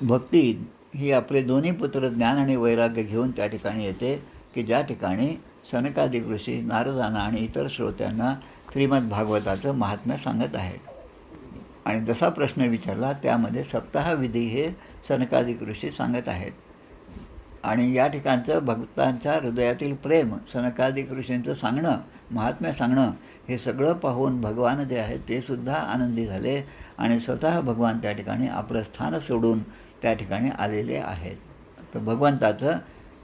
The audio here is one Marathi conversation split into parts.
भक्ती ही आपले दोन्ही पुत्र ज्ञान आणि वैराग्य घेऊन त्या ठिकाणी येते, की ज्या ठिकाणी सनकादिक ऋषी नारदांना आणि इतर श्रोत्यांना श्रीमद भागवताचं महात्म्य सांगत आहेत. आणि जसा प्रश्न विचारला त्यामध्ये सप्ताहविधी हे सनकादिक ऋषी सांगत आहेत. आणि या ठिकाणचं भक्तांच्या हृदयातील प्रेम, सनकादिक ऋषींचं सांगणं, महात्म्य सांगणं, हे सगळं पाहून भगवान जे आहेत ते सुद्धा आनंदी झाले आणि स्वतः भगवान त्या ठिकाणी आपलं स्थान सोडून त्या ठिकाणी आलेले आहेत. तर भगवंताचं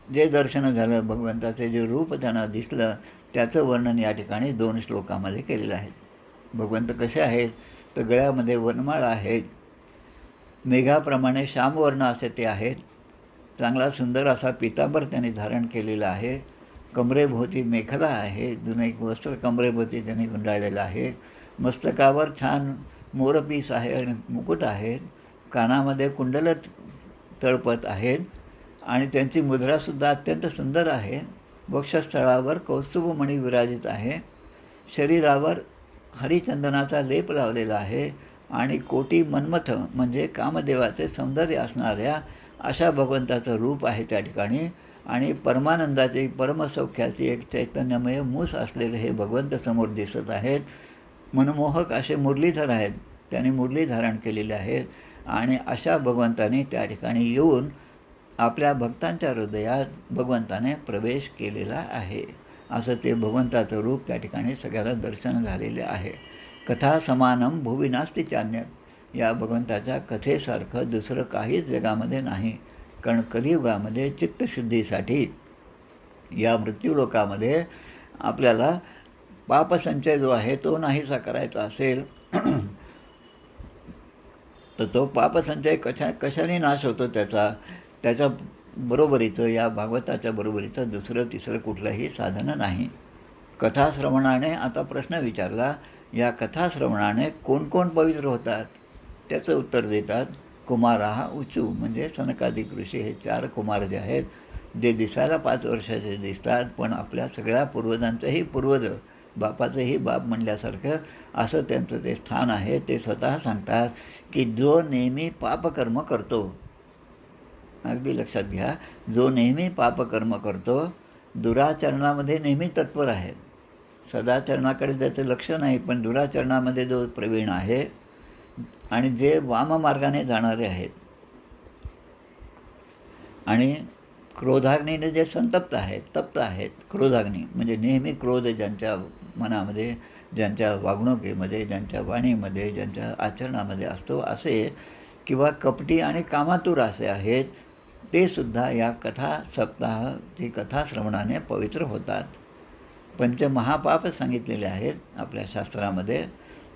जे दर्शन झालं, भगवंताचे जे रूप त्यांना दिसलं, त्याचं वर्णन या ठिकाणी 2 श्लोकामध्ये केलेलं आहे. भगवंत कसे आहेत, तर गळ्यामध्ये वनमाळा आहेत, मेघाप्रमाणे श्यामवर्ण असे ते आहेत. चांगला सुंदर असा पितांबर त्यांनी धारण केलेला आहे. कमरेभोवती मेखला आहे, जुनं एक वस्त्र कमरेभोवती त्यांनी गुंडाळलेलं आहे. मस्तकावर छान मोरपीस आहे आणि मुकुट आहेत. कानामध्ये कुंडल तळपत आहेत आणि त्यांची मुद्रासुद्धा अत्यंत सुंदर आहे. वक्षस्थळावर कौस्तुभमणी विराजित आहे. शरीरावर हरिचंदनाचा लेप लावलेला आहे आणि कोटी मन्मथ म्हणजे कामदेवाचे सौंदर्य असणाऱ्या अशा भगवंताचं रूप आहे त्या ठिकाणी. आणि परमानंदाची परमसौख्याची एक चैतन्यमय मूस असलेले हे भगवंत समोर दिसत आहेत. मनमोहक असे मुरलीधर आहेत, त्यांनी मुरली धारण केलेले आहेत आणि अशा भगवंताने त्या ठिकाणी येऊन आपल्या भक्तांच्या हृदयात भगवंताने प्रवेश केलेला आहे. असं ते भगवंताचं रूप त्या ठिकाणी सगळ्याला दर्शन झालेले आहे. कथा समानम भुवि नास्ति चान्यत, या भगवंताच्या कथेसारखं दुसरं काहीच जगामध्ये नाही. कारण कलियुगामध्ये चित्तशुद्धीसाठी या मृत्यूलोकामध्ये आपल्याला पापसंचय जो आहे तो नाहीसा करायचा असेल तर तो पापसंचय कशाने नाश होतो त्याच्या बरोबरीचं, या भागवताच्या बरोबरीचं दुसरं तिसरं कुठलंही साधन नाही. कथाश्रवणाने, आता प्रश्न विचारला, या कथाश्रवणाने कोण कोण पवित्र होतात, त्याचं उत्तर देतात. कुमाराः ऊचू, म्हणजे सनकादिक ऋषी हे 4 कुमार जे आहेत, जे दिसायला 5 वर्षाचे दिसतात पण आपल्या सगळ्या पूर्वजांचंही पूर्वज, बापाचंही बाप म्हणल्यासारखं असं त्यांचं ते स्थान आहे. ते स्वतः सांगतात की जो नेहमी पापकर्म करतो, अगदी लक्षात घ्या, जो नेहमी पापकर्म करतो, दुराचरणामध्ये नेहमी तत्पर आहे, सदाचरणाकडे त्याचं लक्ष नाही, पण दुराचरणामध्ये जो प्रवीण आहे आणि जे वाममार्गाने जाणारे आहेत आणि क्रोधाग्नीने जे संतप्त आहेत, तप्त आहेत, क्रोधाग्नी म्हणजे नेहमी क्रोध ज्यांच्या मनामध्ये, ज्यांच्या वागणुकीमध्ये, ज्यांच्या वाणीमध्ये, ज्यांच्या आचरणामध्ये असतो असे, किंवा कपटी आणि कामातूर असे आहेत, ते सुद्धा या कथा सप्ताहाची कथाश्रवणाने पवित्र होतात. पंचमहापाप सांगितलेले आहेत आपल्या शास्त्रामध्ये.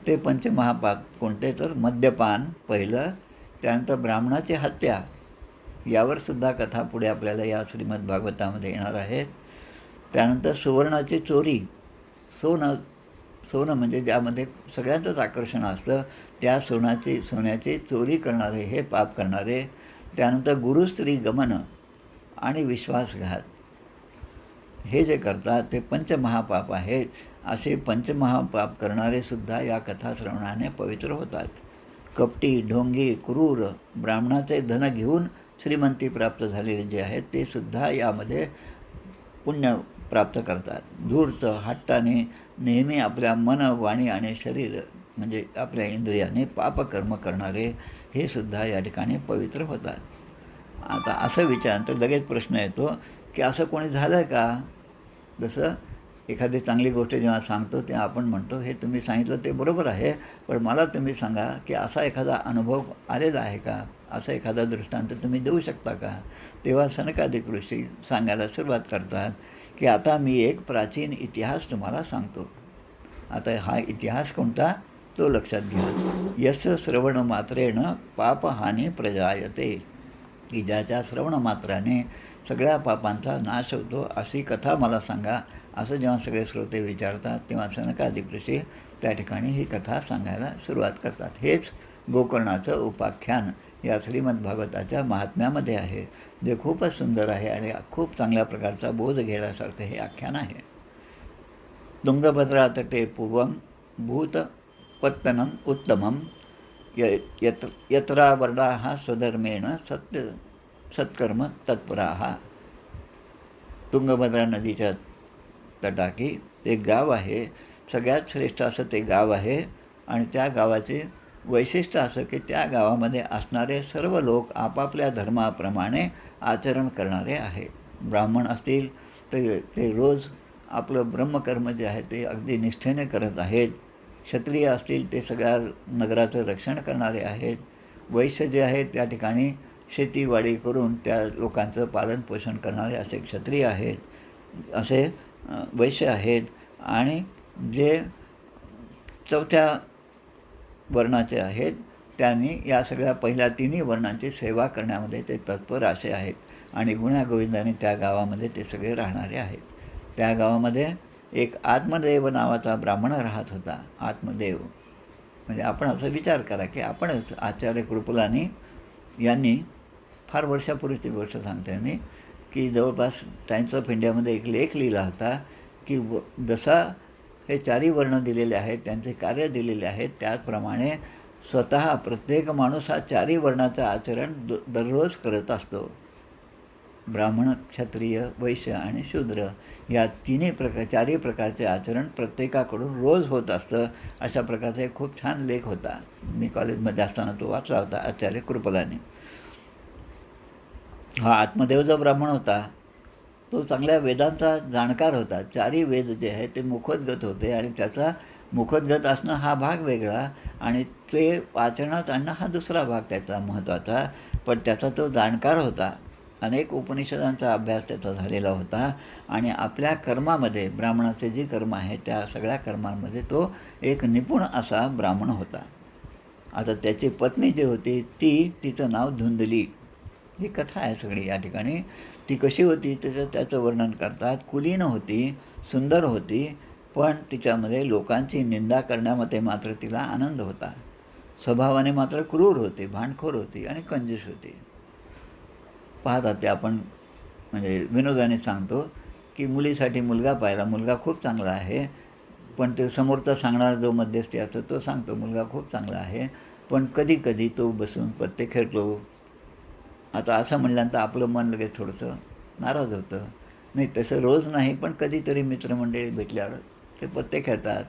ते पंचमहापाप कोणते, तर मद्यपान पहिलं, त्यानंतर ब्राह्मणाची हत्या, यावर सुद्धा कथा पुढे आपल्याला या श्रीमद भागवतामध्ये येणार आहेत. त्यानंतर सुवर्णाची चोरी, सोनं म्हणजे ज्यामध्ये सगळ्यांचंच आकर्षण असतं, त्या सोन्याची चोरी करणारे, हे पाप करणारे. त्यानंतर गुरुस्त्री गमन आणि विश्वासघात, हे जे करतात ते पंचमहापाप आहेत. असे पंचमहापाप करणारे सुद्धा या कथाश्रवणाने पवित्र होतात. कपटी, ढोंगी, क्रूर, ब्राह्मणाचे धन घेऊन श्रीमंती प्राप्त झालेले जे आहेत ते सुद्धा यामध्ये पुण्य प्राप्त करतात. धूर्त, हट्टाने नेहमी आपल्या मन, वाणी आणि शरीर म्हणजे आपल्या इंद्रियाने पापकर्म करणारे, हे सुद्धा या ठिकाणी पवित्र होतात. आता असं विचारनंतर लगेच प्रश्न येतो की असं कोणी झालं का? जसं एखादी चांगली गोष्ट जेव्हा सांगतो तेव्हा आपण म्हणतो हे तुम्ही सांगितलं ते बरोबर आहे, पण मला तुम्ही सांगा की असा एखादा अनुभव आलेला आहे का, असा एखादा दृष्टांत तुम्ही देऊ शकता का? तेव्हा सनकादिक ऋषी सांगायला सुरुवात करतात की आता मी एक प्राचीन इतिहास तुम्हाला सांगतो. आता हा इतिहास कोणता, तो लक्षात घ्या. यश श्रवण मात्रेण पापहानी प्रजायते, की ज्याच्या श्रवणमात्राने सगळ्या पापांचा नाश होतो, अशी कथा मला सांगा. असं जेव्हा सगळे श्रोते विचारतात तेव्हा सनकादिक ऋषी त्या ठिकाणी ही कथा सांगायला सुरुवात करतात. हेच गोकर्णाचं उपाख्यान या श्रीमद भागवताच्या महात्म्यामध्ये आहे, जे खूपच सुंदर आहे आणि खूप चांगल्या प्रकारचा बोध घेण्यासारखं हे आख्यान आहे. तुंगभद्रा तटे पूर्वं भूतपत्तनम उत्तमं यत्रा वर्णाः स्वधर्मेण सत्कर्म तत्पराः. तुंगभद्रा नदीच्या तटाकी ते गाव आहे, सगळ्यात श्रेष्ठ असं ते गाव आहे. आणि त्या गावाचे वैशिष्ट्य असं की त्या गावामध्ये असणारे सर्व लोक आपापल्या धर्माप्रमाणे आचरण करणारे आहेत. ब्राह्मण असतील तर ते रोज आपलं ब्रह्मकर्म जे आहे ते अगदी निष्ठेने करत आहेत. क्षत्रिय असतील ते सगळ्या नगराचं रक्षण करणारे आहेत. वैश्य जे आहेत त्या ठिकाणी शेतीवाडी करून त्या लोकांचं पालनपोषण करणारे असे क्षत्रिय आहेत, असे वैश्य आहेत. आणि जे चौथ्या वर्णाचे आहेत त्यांनी या सगळ्या पहिल्या तिन्ही वर्णांची सेवा करण्यामध्ये ते तत्पर असे आहेत. आणि गुण्यागोविंदाने त्या गावामध्ये ते सगळे राहणारे आहेत. त्या गावामध्ये एक आत्मदेव नावाचा ब्राह्मण राहत होता. आत्मदेव म्हणजे आपण असा विचार करा की आपणच आचार्य कृपलानी यांनी फार वर्षापूर्वीची गोष्ट सांगते मी की जवळपास टाइम्स ऑफ इंडियामध्ये एक लेख लिहिला होता की जसा हे चारही वर्ण दिलेले आहेत, त्यांचे कार्य दिलेले आहेत, त्याचप्रमाणे स्वतः प्रत्येक माणूस हा चारही वर्णाचं आचरण दररोज करत असतो. ब्राह्मण, क्षत्रिय, वैश्य आणि शूद्र या चारही प्रकारचे आचरण प्रत्येकाकडून रोज होत असतं. अशा प्रकारचा एक खूप छान लेख होता. मी कॉलेजमध्ये असताना तो वाचला होता आचार्य कृपलानी. हा आत्मदेव जो ब्राह्मण होता तो चांगल्या वेदांचा जाणकार होता. चारही वेद जे आहे ते मुखोद्गत होते आणि त्याचा मुखोद्गत असणं हा भाग वेगळा आणि ते आचरणात आणणं हा दुसरा भाग त्याचा महत्त्वाचा. पण त्याचा तो जाणकार होता. अनेक उपनिषदांचा अभ्यास त्याचा झालेला होता आणि आपल्या कर्मामध्ये ब्राह्मणाचे जी कर्म आहे त्या सगळ्या कर्मांमध्ये तो एक निपुण असा ब्राह्मण होता. आता त्याची पत्नी जी होती तिचं नाव धुंदली. ही कथा आहे सगळी या ठिकाणी. ती कशी होती त्याचं वर्णन करतात. कुलीन होती, सुंदर होती, पण तिच्यामध्ये लोकांची निंदा करण्यामध्ये मात्र तिला आनंद होता. स्वभावाने मात्र क्रूर होती, भांडखोर होती आणि कंजूस होती. पाहता ते आपण म्हणजे विनोदाने सांगतो की मुलीसाठी मुलगा पाहिला, मुलगा खूप चांगला आहे, पण ते समोरचा सांगणारा जो मध्यस्थी असतो तो सांगतो मुलगा खूप चांगला आहे, पण कधी कधी तो बसून पत्ते खेळतो. आता असं म्हणल्यानंतर आपलं मन लगेच थोडंसं नाराज होतं. नाही तसं रोज नाही, पण कधीतरी मित्रमंडळी भेटल्यावर ते पत्ते खेळतात.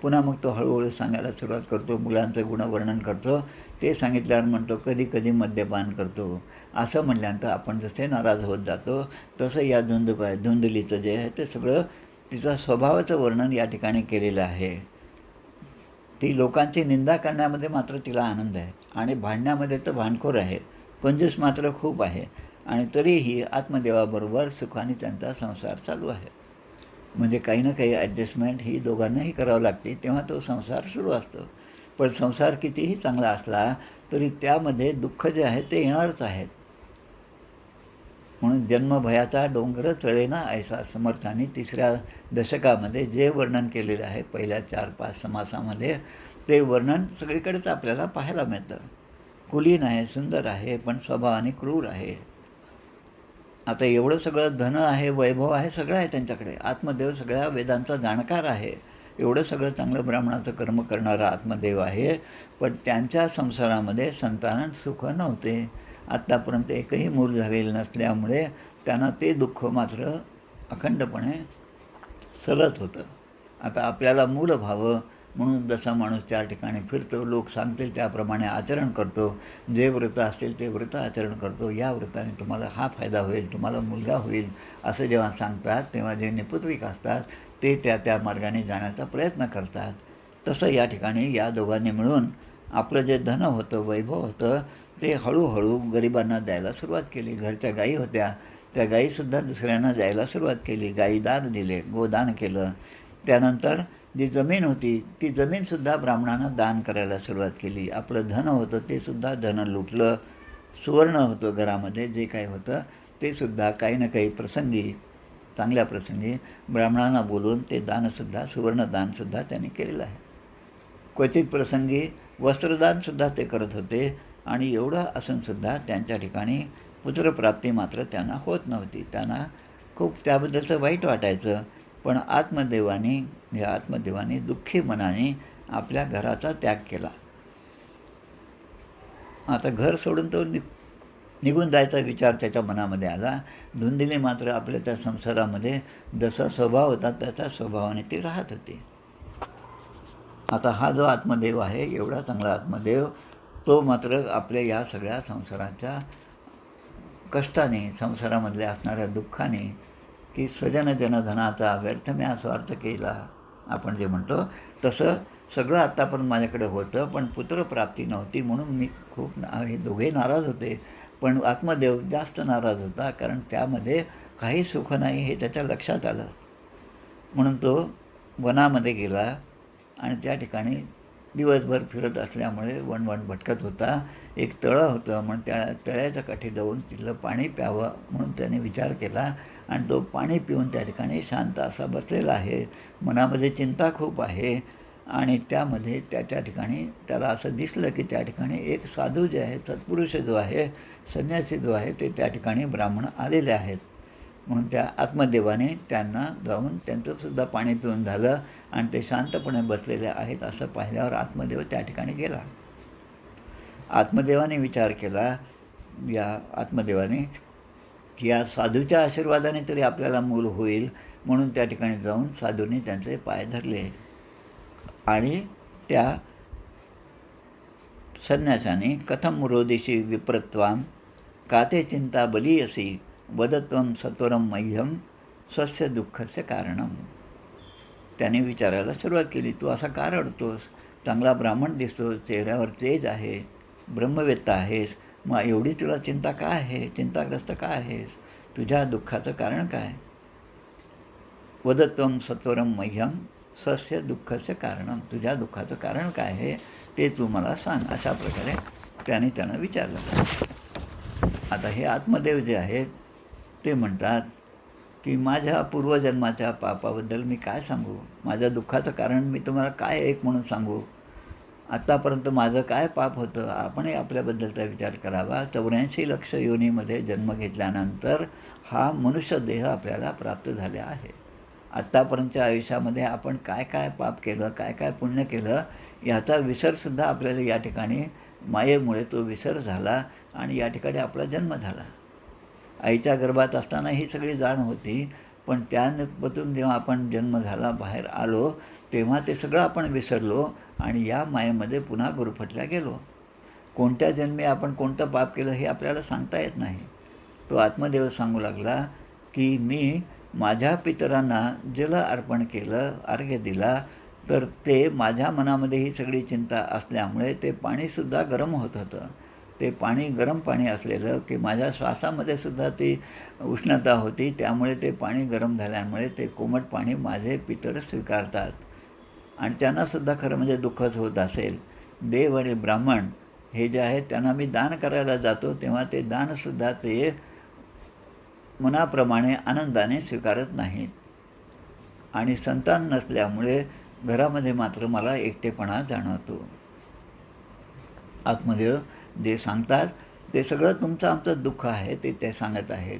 पुन्हा मग तो हळूहळू सांगायला सुरुवात करतो, मुलांचं गुणवर्णन करतो. ते सांगितल्यावर म्हणतो कधी कधी मद्यपान करतो. असं म्हटल्यानंतर आपण जसे नाराज होत जातो तसं या धुंदलीचं जे आहे ते सगळं तिचा स्वभावाचं वर्णन या ठिकाणी केलेलं आहे. ती लोकांची निंदा करण्यामध्ये मात्र तिला आनंद आहे आणि भांडण्यामध्ये तर भांडखोर आहे, कंजूस मात्र खूप आहे. आणि तरीही आत्मदेवाबरोबर सुखाने त्यांचा संसार चालू आहे. म्हणजे काही ना काही ॲडजस्टमेंट ही दोघांनाही करावं लागते, तेव्हा तो संसार सुरू असतो. पण संसार कितीही चांगला असला तरी त्यामध्ये दुःख जे आहे ते येणारच आहेत. म्हणून जन्मभयाचा डोंगर चढेना ऐसा समर्थांनी 3ऱ्या दशकामध्ये जे वर्णन केलेलं आहे पहिल्या 4-5 समासामध्ये ते वर्णन सगळीकडेच आपल्याला पाहायला मिळतं. कुलीन आहे, सुंदर आहे, पण स्वभावाने क्रूर आहे. आता एवढं सगळं धन आहे, वैभव आहे, सगळं आहे त्यांच्याकडे. आत्मदेव सगळ्या वेदांचा जाणकार आहे. एवढं सगळं चांगलं ब्राह्मणाचं कर्म करणारा आत्मदेव आहे, पण त्यांच्या संसारामध्ये संतान सुख नव्हते. आत्तापर्यंत एकही मूल झालेलं नसल्यामुळे त्यांना ते दुःख मात्र अखंडपणे सलत होतं. आता आपल्याला मूल व्हावं म्हणून जसा माणूस 4 ठिकाणी फिरतो, लोक सांगतील त्याप्रमाणे आचरण करतो, जे व्रत असतील ते व्रत आचरण करतो. या व्रताने तुम्हाला हा फायदा होईल, तुम्हाला मुलगा होईल असं जेव्हा सांगतात तेव्हा जे निपुत्रिक असतात ते त्या मार्गाने जाण्याचा प्रयत्न करतात. तसं या ठिकाणी या दोघांनी मिळून आपलं जे धन होतं, वैभव होतं ते हळूहळू गरिबांना द्यायला सुरुवात केली. घरच्या गायी होत्या, त्या गायीसुद्धा दुसऱ्यांना द्यायला सुरुवात केली. गायी दान दिले, गोदान केलं. त्यानंतर जी जमीन होती ती जमीनसुद्धा ब्राह्मणांना दान करायला सुरुवात केली. आपलं धन होतं ते सुद्धा धन लुटलं. सुवर्ण होतं घरामध्ये जे काही होतं ते सुद्धा काही ना काही प्रसंगी, चांगल्या प्रसंगी ब्राह्मणांना बोलून ते दानसुद्धा, सुवर्णदानसुद्धा त्यांनी केलेलं आहे. क्वचित प्रसंगी वस्त्रदानसुद्धा ते करत होते. आणि एवढं असूनसुद्धा त्यांच्या ठिकाणी पुत्रप्राप्ती मात्र त्यांना होत नव्हती. त्यांना खूप त्याबद्दलचं वाईट वाटायचं. पण आत्मदेवाने दुःखी मनाने आपल्या घराचा त्याग केला. आता घर सोडून तो निघून जायचा विचार त्याच्या मनामध्ये आला. धुंदिली मात्र आपल्या त्या संसारामध्ये जसा स्वभाव होता त्याच्या स्वभावाने ती राहत होती. आता हा जो आत्मदेव आहे, एवढा चांगला आत्मदेव, तो मात्र आपल्या या सगळ्या संसाराच्या कष्टाने, संसारामधल्या असणाऱ्या दुःखाने, की स्वजन जनधनाचा व्यर्थ मी स्वार्थ केला, आपण जे म्हणतो तसं सगळं आत्तापर्यंत माझ्याकडे होतं, पण पुत्रप्राप्ती नव्हती म्हणून मी खूप हे दोघे नाराज होते. पण आत्मदेव जास्त नाराज होता, कारण त्यामध्ये काही सुख नाही हे त्याच्या लक्षात आलं. म्हणून तो वनामध्ये गेला आणि त्या ठिकाणी दिवसभर फिरत असल्यामुळे वणवण भटकत होता. एक तळं होतं, म्हणून त्या तळ्याच्या काठी जाऊन तिथलं पाणी प्यावं म्हणून त्याने विचार केला आणि तो पाणी पिऊन त्या ठिकाणी शांत असा बसलेला आहे. मनामध्ये चिंता खूप आहे आणि त्यामध्ये त्याच्या ठिकाणी त्याला असं दिसलं की त्या ठिकाणी एक साधू जे आहे, सत्पुरुष जो आहे, संन्यासी जो आहे, ते त्या ठिकाणी ब्राह्मण आलेले आहेत. म्हणून त्या आत्मदेवाने त्यांना जाऊन त्यांचंसुद्धा पाणी पिऊन झालं आणि ते शांतपणे बसलेले आहेत असं पाहिल्यावर आत्मदेव त्या ठिकाणी गेला. आत्मदेवाने विचार केला, या आत्मदेवाने, की या साधूच्या आशीर्वादाने तरी आपल्याला मूल होईल, म्हणून त्या ठिकाणी जाऊन साधूने त्यांचे पाय धरले आणि त्या संन्यासाने कथम रोदिशी विप्रत्वाम काते चिंता बलीयसी वदत्वम सत्वरम मह्यम स्वस्य दुःखस्य कारणम. त्याने विचारायला सुरुवात केली, तू असा का रडतोस? चांगला ब्राह्मण दिसतो, चेहऱ्यावर तेज आहे, ब्रह्मवेत्ता आहेस, मग एवढी तुला चिंता का आहे? चिंताग्रस्त का आहेस? तुझ्या दुःखाचं कारण काय? वदत्वम सत्वरम मह्यम स्वस्य दुःखस्य कारणम. तुझ्या दुःखाचं कारण काय आहे ते तू मला सांग, अशा प्रकारे त्यांना विचारलं. आता हे आत्मदेव जे आहेत ते म्हणतात की माझ्या पूर्वजन्माच्या पापाबद्दल मी काय सांगू? माझ्या दुःखाचं कारण मी तुम्हाला काय एक म्हणून सांगू? आत्तापर्यंत माझं काय पाप होतं? आपणही आपल्याबद्दलचा विचार करावा. 84 लक्ष योनीमध्ये जन्म घेतल्यानंतर हा मनुष्य देह आपल्याला प्राप्त झाले आहे. आत्तापर्यंतच्या आयुष्यामध्ये आपण काय काय पाप केलं, काय काय पुण्य केलं, याचा विसरसुद्धा आपल्याला या ठिकाणी मायेमुळे तो विसर झाला आणि या ठिकाणी आपला जन्म झाला. आईच्या गर्भात असताना ही सगळी जाण होती, पण त्यापासून जेव्हा आपण जन्म झाला, बाहेर आलो, तेव्हा ते सगळं आपण विसरलो आणि या मायेमध्ये पुन्हा गुरफटल्या गेलो. कोणत्या जन्मी आपण कोणतं पाप केलं हे आपल्याला सांगता येत नाही. तो आत्मदेव सांगू लागला की मी माझ्या पितरांना जल अर्पण केलं, अर्घ्य दिला, तर ते माझ्या मनामध्ये ही सगळी चिंता असल्यामुळे ते पाणीसुद्धा गरम होत होतं. ते पाणी गरम पाणी असलेलं की माझ्या श्वासामध्ये सुद्धा ती उष्णता होती, त्यामुळे ते पाणी गरम झाल्यामुळे ते कोमट पाणी माझे पितर स्वीकारतात आणि त्यांनासुद्धा खरं म्हणजे दुःखच होत असेल. देव आणि ब्राह्मण हे जे आहेत त्यांना मी दान करायला जातो, तेव्हा ते दानसुद्धा ते मनाप्रमाणे आनंदाने स्वीकारत नाहीत आणि संतान नसल्यामुळे घरामध्ये मात्र मला एकटेपणा जाणवतो. आत्मदेव जे सांगतात ते सगळं तुमचं आमचं दुःख आहे ते सांगत आहेत.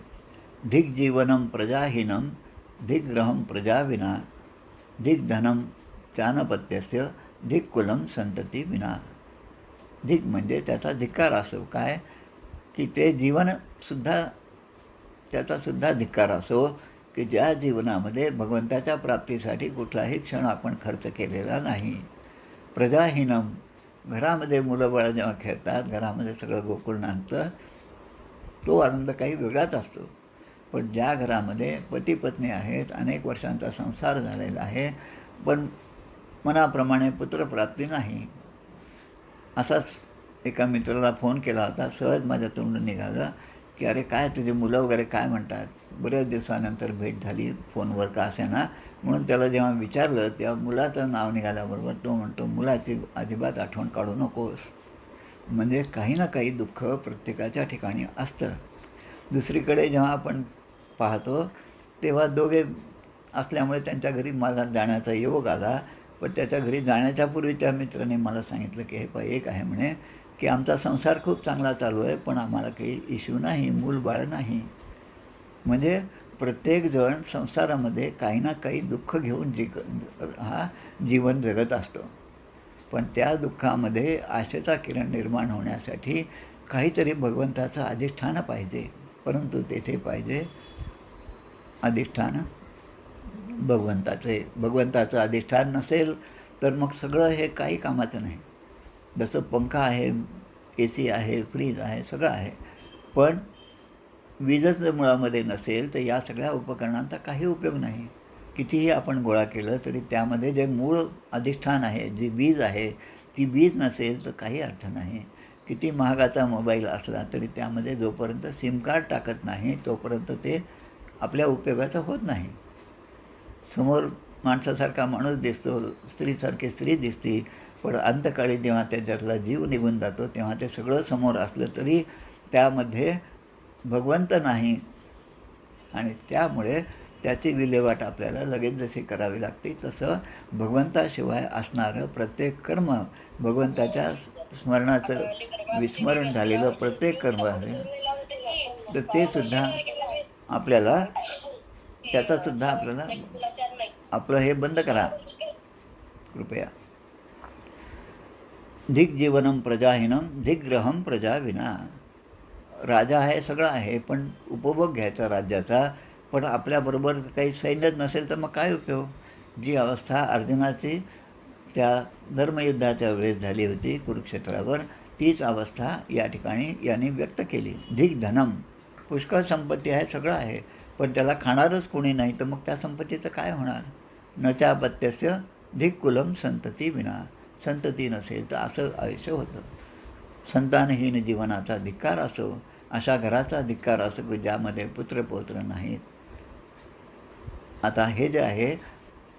धिक जीवनम प्रजाहीनम धिक ग्रहम प्रजाविना धिक धनम चानपत्यस्य धिक कुलम संतती विना. धिक म्हणजे त्याचा धिक्कार असो, काय की ते जीवनसुद्धा त्याचासुद्धा धिक्कार असो की ज्या जीवनामध्ये भगवंताच्या प्राप्तीसाठी कुठलाही क्षण आपण खर्च केलेला नाही. प्रजाहीनम, घरामध्ये मुलं-बाळं जेव्हा खेळतात, घरामध्ये सगळं गोकुळ नांदतं, तो आनंद काही वेगळाच असतो. पण ज्या घरामध्ये पती-पत्नी आहेत, अनेक वर्षांचा संसार झालेला आहे, पण मनाप्रमाणे पुत्रप्राप्ती नाही. असाच एका मित्राला फोन केला होता, सहज माझ्या तोंडून निघालं की अरे काय तुझे मुलं वगैरे काय म्हणतात? बऱ्याच दिवसानंतर भेट झाली, फोनवर का असेना. म्हणून त्याला जेव्हा विचारलं तेव्हा मुलाचं नाव निघाल्याबरोबर तो म्हणतो, मुलाची अजिबात आठवण काढू नकोस. म्हणजे काही ना काही दुःख प्रत्येकाच्या ठिकाणी असतं. दुसरीकडे जेव्हा आपण पाहतो तेव्हा दोघे असल्यामुळे त्यांच्या घरी मला जाण्याचा योग आला. पण त्याच्या घरी जाण्याच्या पूर्वी त्या मित्राने मला सांगितलं की हे एक आहे म्हणे की आमचा संसार खूप चांगला चालू आहे, पण आम्हाला काही इश्यू नाही, मूलबाळ नाही. म्हणजे प्रत्येकजण संसारामध्ये काही ना काही दुःख घेऊन जीवन जगत असतो. पण त्या दुःखामध्ये आशेचा किरण निर्माण होण्यासाठी काहीतरी भगवंताचं अधिष्ठान पाहिजे. परंतु तेथे पाहिजे अधिष्ठान भगवंताचं अधिष्ठान नसेल तर मग सगळं हे काही कामाचं नाही. जसं पंखा आहे, AC आहे, फ्रीज आहे, सगळं आहे, पण वीजच जर मुळामध्ये नसेल तर या सगळ्या उपकरणांचा काही उपयोग नाही. कितीही आपण गोळा केलं तरी त्यामध्ये जे मूळ अधिष्ठान आहे, जी वीज आहे, ती वीज नसेल तर काही अर्थ नाही. किती महागाचा मोबाईल असला तरी त्यामध्ये जोपर्यंत सिम कार्ड टाकत नाही तोपर्यंत ते आपल्या उपयोगाचं होत नाही. समोर माणसासारखा माणूस दिसतो, स्त्रीसारखी स्त्री दिसते, पण अंतकाळी जेव्हा त्याच्यातला जीव निघून जातो तेव्हा ते सगळं समोर असलं तरी त्यामध्ये भगवंत नाही. आणि त्यामुळे त्याची विल्हेवाट आपल्याला लगेच जशी करावी लागते तसं भगवंताशिवाय असणारं प्रत्येक कर्म, भगवंताच्या स्मरणाचं विस्मरण झालेलं प्रत्येक कर्म आहे, तर ते सुद्धा आपल्याला त्याचासुद्धा आपल्याला आपलं हे बंद करा कृपया. धिग्जीवनम प्रजाहीनम धिग्रहम प्रजाविना. राजा आहे, सगळं आहे, पण उपभोग घ्यायचा राज्याचा, पण आपल्याबरोबर काही सैन्यच नसेल तर मग काय उपयोग. जी अवस्था अर्जुनाची त्या धर्मयुद्धाच्या वेळेस झाली होती कुरुक्षेत्रावर, तीच अवस्था या ठिकाणी यांनी व्यक्त केली. धिग्धनम, पुष्कळ संपत्ती आहे, सगळं आहे, पण त्याला खाणारच कोणी नाही तर मग त्या संपत्तीचं काय होणार. न चापत्यस्य धिक्कुलम संतती विना. संतती नसेल तर असं आयुष्य होतं. संतानहीन जीवनाचा धिक्कार असो, अशा घराचा धिक्कार असो की ज्यामध्ये पुत्रपौत्र नाहीत. आता हे जे आहे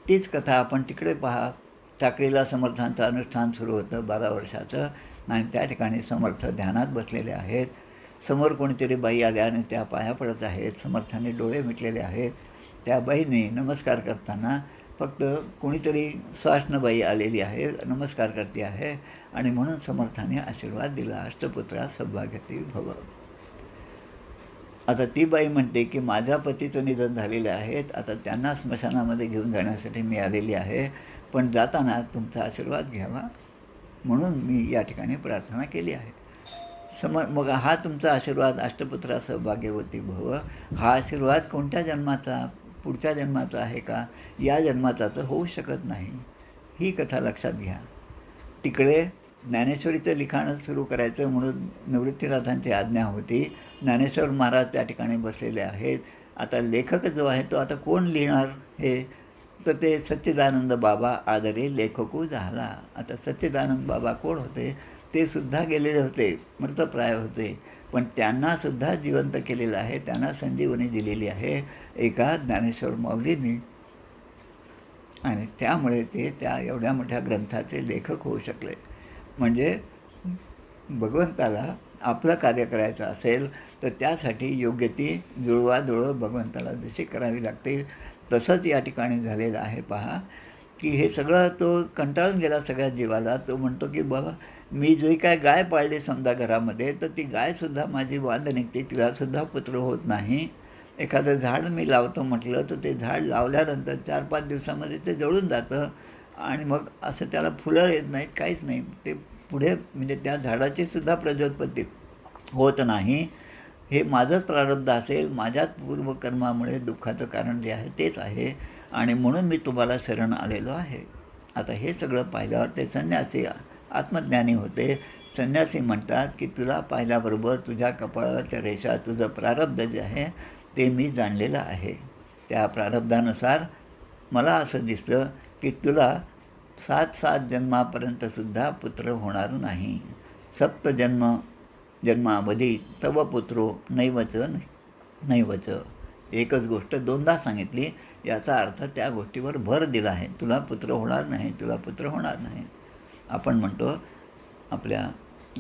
तीच कथा आपण तिकडे पहा. टाकळीला समर्थांचं अनुष्ठान सुरू होतं 12 वर्षाचं, आणि त्या ठिकाणी समर्थ ध्यानात बसलेले आहेत. समोर कोणीतरी बाई आल्या आणि त्या पाया पडत आहेत. समर्थांनी डोळे मिटलेले आहेत. त्या बाईने नमस्कार करताना फक्त कोणीतरी स्वाष्णबाई आलेली आहे, नमस्कार करते आहे, आणि म्हणून समर्थाने आशीर्वाद दिला, अष्टपुत्रा सौभाग्यवती भव. आता ती बाई म्हणते की माझ्या पतीचं निधन झालेलं आहे, आता त्यांना स्मशानामध्ये घेऊन जाण्यासाठी मी आलेली आहे, पण जाताना तुमचा आशीर्वाद घ्यावा म्हणून मी या ठिकाणी प्रार्थना केली आहे. मग हा तुमचा आशीर्वाद अष्टपुत्रा सौभाग्यवती भव, हा आशीर्वाद कोणत्या जन्माचा, पुढच्या जन्माचा आहे का? या जन्माचा तर होऊ शकत नाही. ही कथा लक्षात घ्या. तिकडे ज्ञानेश्वरीचं लिखाणं सुरू करायचं म्हणून निवृत्तीनाथांची आज्ञा होती. ज्ञानेश्वर महाराज त्या ठिकाणी बसलेले आहेत. आता लेखक जो आहे तो आता कोण लिहिणार हे, तर ते सच्चिदानंद बाबा आदरे लेखकू झाला. आता सच्चिदानंद बाबा कोण होते? ते सुद्धा गेलेले होते, मृतप्राय होते, पण त्यांनासुद्धा जिवंत केलेलं आहे. त्यांना संजीवनी दिलेली आहे एका ज्ञानेश्वर माऊलींनी, आणि त्यामुळे ते त्या एवढ्या मोठ्या ग्रंथाचे लेखक होऊ शकले. म्हणजे भगवंताला आपलं कार्य करायचं असेल तर त्यासाठी योग्य ती जुळवाजुळव भगवंताला जशी करावी लागते तसंच या ठिकाणी झालेलं आहे. पहा की हे सगळं तो कंटाळून गेला सगळ्या जीवाला. तो म्हणतो की बाबा मी जे काय गाय पाळली समजा घरामध्ये, तर ती गायसुद्धा माझी वांद निघते, तिलासुद्धा पुत्र होत नाही. एखादं झाड मी लावतो म्हटलं तर ते झाड लावल्यानंतर 4-5 दिवसामध्ये ते जळून जातं, आणि मग असं त्याला फुलं येत नाहीत, काहीच नाही. ते पुढे म्हणजे त्या झाडाची सुद्धा प्रजोत्पत्ती होत नाही. हे माझंच प्रारब्ध असेल, माझ्याच पूर्वकर्मामुळे दुःखाचं कारण जे आहे तेच आहे, आणि म्हणून मी तुम्हाला शरण आलेलो आहे. आता हे सगळं पाहिल्यावर ते संन्यासी आत्मज्ञानी होते. संन्यासी म्हणतात की तुला पाहिल्याबरोबर तुझ्या कपाळाच्या रेषा, तुझं प्रारब्ध जे आहे ते मी जाणलेलं आहे. त्या प्रारब्धानुसार मला असं दिसतं की तुला 7 जन्मापर्यंतसुद्धा पुत्र होणार नाही. जन्मावधी तव पुत्रो नैवच नैवच. एकच गोष्ट 2दा सांगितली, याचा अर्थ त्या गोष्टीवर भर दिला आहे. तुला पुत्र होणार नाही, तुला पुत्र होणार नाही. आपण म्हणतो आपल्या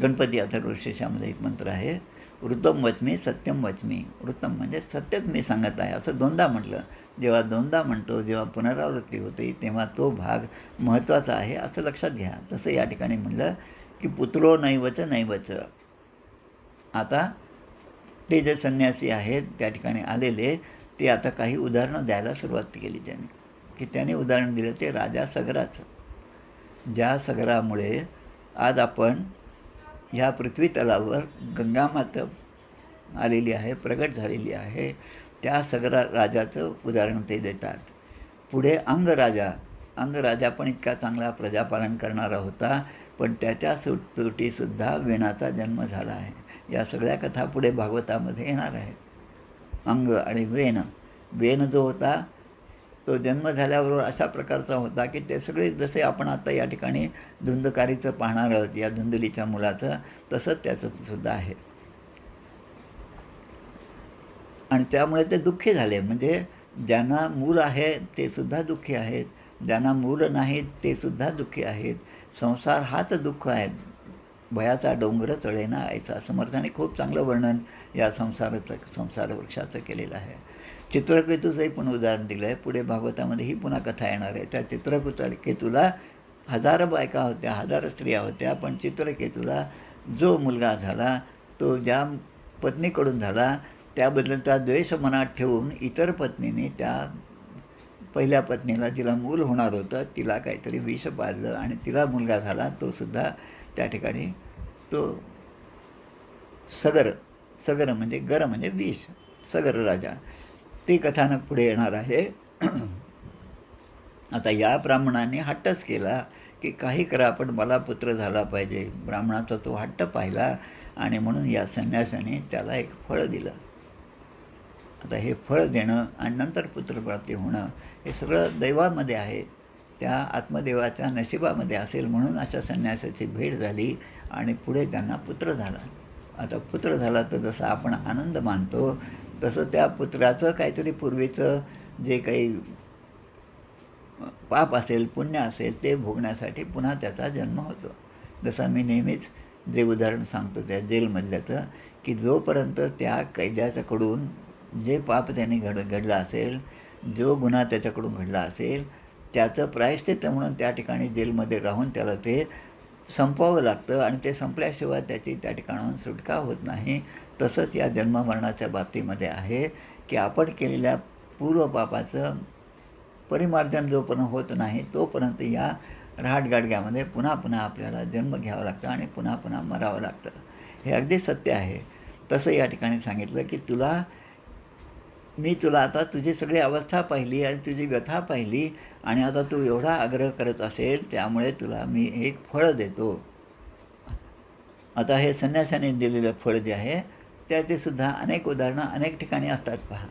गणपती अथर्वशीर्षामध्ये एक मंत्र आहे, ऋतम वच्मी सत्यम वच्मी. ऋतम म्हणजे सत्यच मी सांगत आहे असं 2दा म्हटलं. जेव्हा 2दा म्हणतो, जेव्हा पुनरावृत्ती होते तेव्हा तो भाग महत्त्वाचा आहे असं लक्षात घ्या. तसं या ठिकाणी म्हणलं की पुत्रो नैवच नैवच. आता ते जे संन्यासी आहेत त्या ठिकाणी आलेले, ते आता काही उदाहरणं द्यायला सुरुवात केली त्यांनी, की त्याने उदाहरण दिलं ते राजा सगराचं. ज्या सगरामुळे आज आपण ह्या पृथ्वी तलावर गंगामाता आलेली आहे, प्रगट झालेली आहे, त्या सगरा राजाचं उदाहरण ते देतात. पुढे अंगराजा पण इतका चांगला प्रजापालन करणारा होता, पण त्याच्या पोटीसुद्धा वेणाचा जन्म झाला आहे. या सगळ्या कथा पुढे भागवतामध्ये येणार आहेत. अंग आणि वेन जो होता तो जन्म झाल्याबरोबर अशा प्रकारचा होता की ते सगळे जसे आपण आता या ठिकाणी धुंदकारीचं पाहणार आहोत, या धुंदलीच्या मुलाचं, तसंच त्याचं सुद्धा आहे. आणि त्यामुळे ते दुःखी झाले. म्हणजे ज्यांना मूल आहे ते सुद्धा दुःखी आहेत, ज्यांना मूलं नाहीत ते सुद्धा दुःखी आहेत. संसार हाच दुःख आहे. भयाचा डोंगर चढेना ऐसा. समर्थाने खूप चांगलं वर्णन या संसार वृक्षाचं केलेलं आहे. चित्रकेतूचंही पण उदाहरण दिलं आहे. पुढे भागवतामध्ये ही पुन्हा कथा येणार आहे. त्या चित्रकेतूला हजारो बायका होत्या, हजारो स्त्रिया होत्या, पण चित्रकेतूला जो मुलगा झाला तो ज्या पत्नीकडून झाला त्याबद्दलचा द्वेष मनात ठेवून इतर पत्नीने त्या पहिल्या पत्नीला, जिला मूल होणार होतं, तिला काहीतरी विष पाजलं आणि तिला मुलगा झाला. तो सुद्धा त्या ठिकाणी तो सगर म्हणजे गर म्हणजे विष, सगर राजा. ती कथानक पुढे येणार आहे. आता या ब्राह्मणाने हट्टच केला की काही करा पण मला पुत्र झाला पाहिजे. ब्राह्मणाचा तो हट्ट पाहिला आणि म्हणून या संन्यासाने त्याला एक फळ दिलं. आता हे फळ देणं आणि नंतर पुत्रप्राप्ती होणं हे सगळं दैवामध्ये आहे, त्या आत्मदेवाच्या नशिबामध्ये असेल. म्हणून अशा संन्यासाची भेट झाली आणि पुढे त्यांना पुत्र झाला. आता पुत्र झाला तर जसं आपण आनंद मानतो तसं त्या पुत्राचं काहीतरी पूर्वीचं जे काही पाप असेल, पुण्य असेल ते भोगण्यासाठी पुन्हा त्याचा जन्म होतो. जसं मी नेहमीच जे उदाहरण सांगतो त्या जेलमधल्याचं, की जोपर्यंत त्या कैद्याच्याकडून जे पाप त्याने घडलं असेल, जो गुन्हा त्याच्याकडून घडला असेल, त्याचं प्रायश्चित्त म्हणून त्या ठिकाणी जेलमध्ये राहून त्याला ते संपवावं लागतं आणि ते संपल्याशिवाय त्याची त्या ठिकाणाहून सुटका होत नाही. तसंच या जन्ममरणाच्या बाबतीमध्ये आहे की आपण केलेल्या पूर्वपापाचं परिमार्जन जोपर्यंत होत नाही तोपर्यंत या रहाटगाडग्यामध्ये पुन्हा पुन्हा आपल्याला जन्म घ्यावा लागतं आणि पुन्हा पुन्हा मरावं लागतं. हे अगदी सत्य आहे. तसं या ठिकाणी सांगितलं की मी तुला आता तुझी सगळी अवस्था पाहिली आणि तुझी व्यथा पाहिली आणि आता तू एवढा आग्रह करत असेल त्यामुळे तुला मी एक फळ देतो. आता हे संन्यासाने दिलेलं फळ जे आहे त्याचे सुद्धा अनेक उदाहरणं अनेक ठिकाणी असतात. पहा,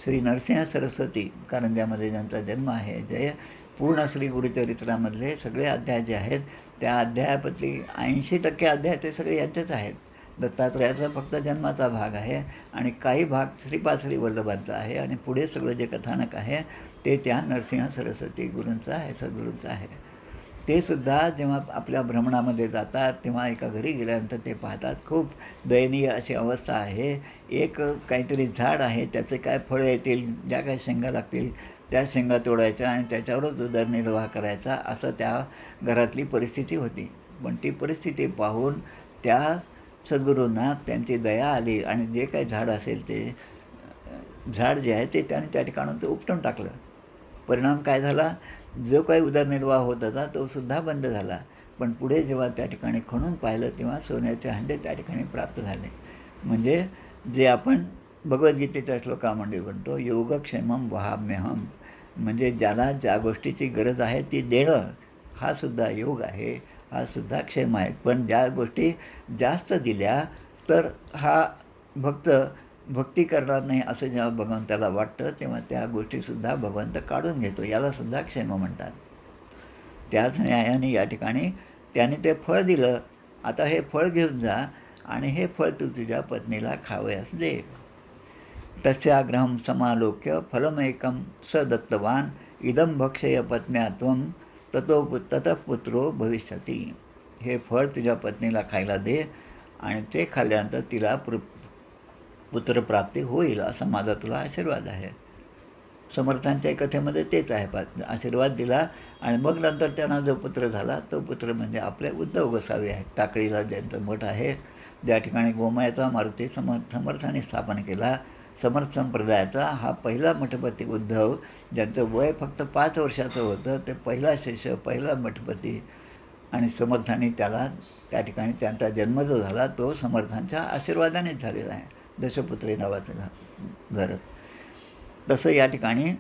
श्री नरसिंह सरस्वती कारंजामध्ये ज्यांचा जन्म आहे, जे पूर्ण श्री गुरुचरित्रामधले सगळे अध्याय जे आहेत त्या अध्यायापैकी 80% अध्याय ते सगळे यांचेच आहेत. दत्तात्रयाचा फक्त जन्माचा भाग आहे आणि काही भाग श्रीपाद श्री वल्लभांचा आहे आणि पुढे सगळं जे कथानक आहे ते त्या नरसिंह सरस्वती गुरूंचं आहे, सद्गुरूंचं आहे. ते सुद्धा जेव्हा आपल्या भ्रमणामध्ये जातात तेव्हा एका घरी गेल्यानंतर ते पाहतात खूप दयनीय अशी अवस्था आहे. एक काहीतरी झाड आहे, त्याचे काय फळं येतील, ज्या काही शेंगा लागतील त्या शेंगा तोडायच्या आणि त्याच्यावरच उदरनिर्वाह करायचा, असं त्या घरातली परिस्थिती होती. पण ती परिस्थिती पाहून त्या सद्गुरूंना त्यांची दया आली आणि जे काही झाड असेल ते झाड जे आहे ते त्याने त्या ठिकाणाहून ते उपटून टाकलं. परिणाम काय झाला, जो काही उदरनिर्वाह होत होता तो सुद्धा बंद झाला. पण पुढे जेव्हा त्या ठिकाणी खणून पाहिलं तेव्हा सोन्याचे हंडे त्या ठिकाणी प्राप्त झाले. म्हणजे जे आपण भगवद्गीतेच्या श्लोकामध्ये म्हणतो, योगक्षेमम वहाम्यहम, म्हणजे ज्याला ज्या गोष्टीची गरज आहे ती देणं हा सुद्धा योग आहे, हा सुद्धा क्षेम आहे. पण ज्या गोष्टी जास्त दिल्या तर हा भक्ती करणार नाही असं जेव्हा भगवंताला वाटतं तेव्हा त्या गोष्टीसुद्धा भगवंत काढून घेतो, यालासुद्धा क्षेम म्हणतात. त्याच न्यायाने या ठिकाणी त्याने ते फळ दिलं. आता हे फळ घेऊन जा आणि हे फळ तू तुझ्या पत्नीला खावयास दे. तस्याग्रहं समालोक्य फलमेकं स दत्तवान इदं भक्षय पत्न्या त्वं ततः पुत्रो भविष्यती. हे फळ तुझ्या पत्नीला खायला दे आणि ते खाल्ल्यानंतर तिला पुत्रप्राप्ती होईल असा माझा तुला आशीर्वाद आहे. समर्थांच्या कथेमध्ये तेच आहे. आशीर्वाद दिला आणि मग नंतर त्यांना जो पुत्र झाला तो पुत्र म्हणजे आपले उद्धव गोसावी आहेत. टाकळीला ज्यांचं मठ आहे, ज्या ठिकाणी गोमायाचा मारुती समर्थाने स्थापन केला समर्थ संप्रदायाचा हा पहिला मठपती उद्धव, ज्यांचं वय फक्त 5 वर्षाचं होतं, ते पहिला शिष्य, पहिला मठपती. आणि समर्थांनी त्याला त्या ठिकाणी त्यांचा जन्म जो झाला तो समर्थांच्या आशीर्वादानेच झालेला आहे. दशपुत्री नावाचं घर. तसं या ठिकाणी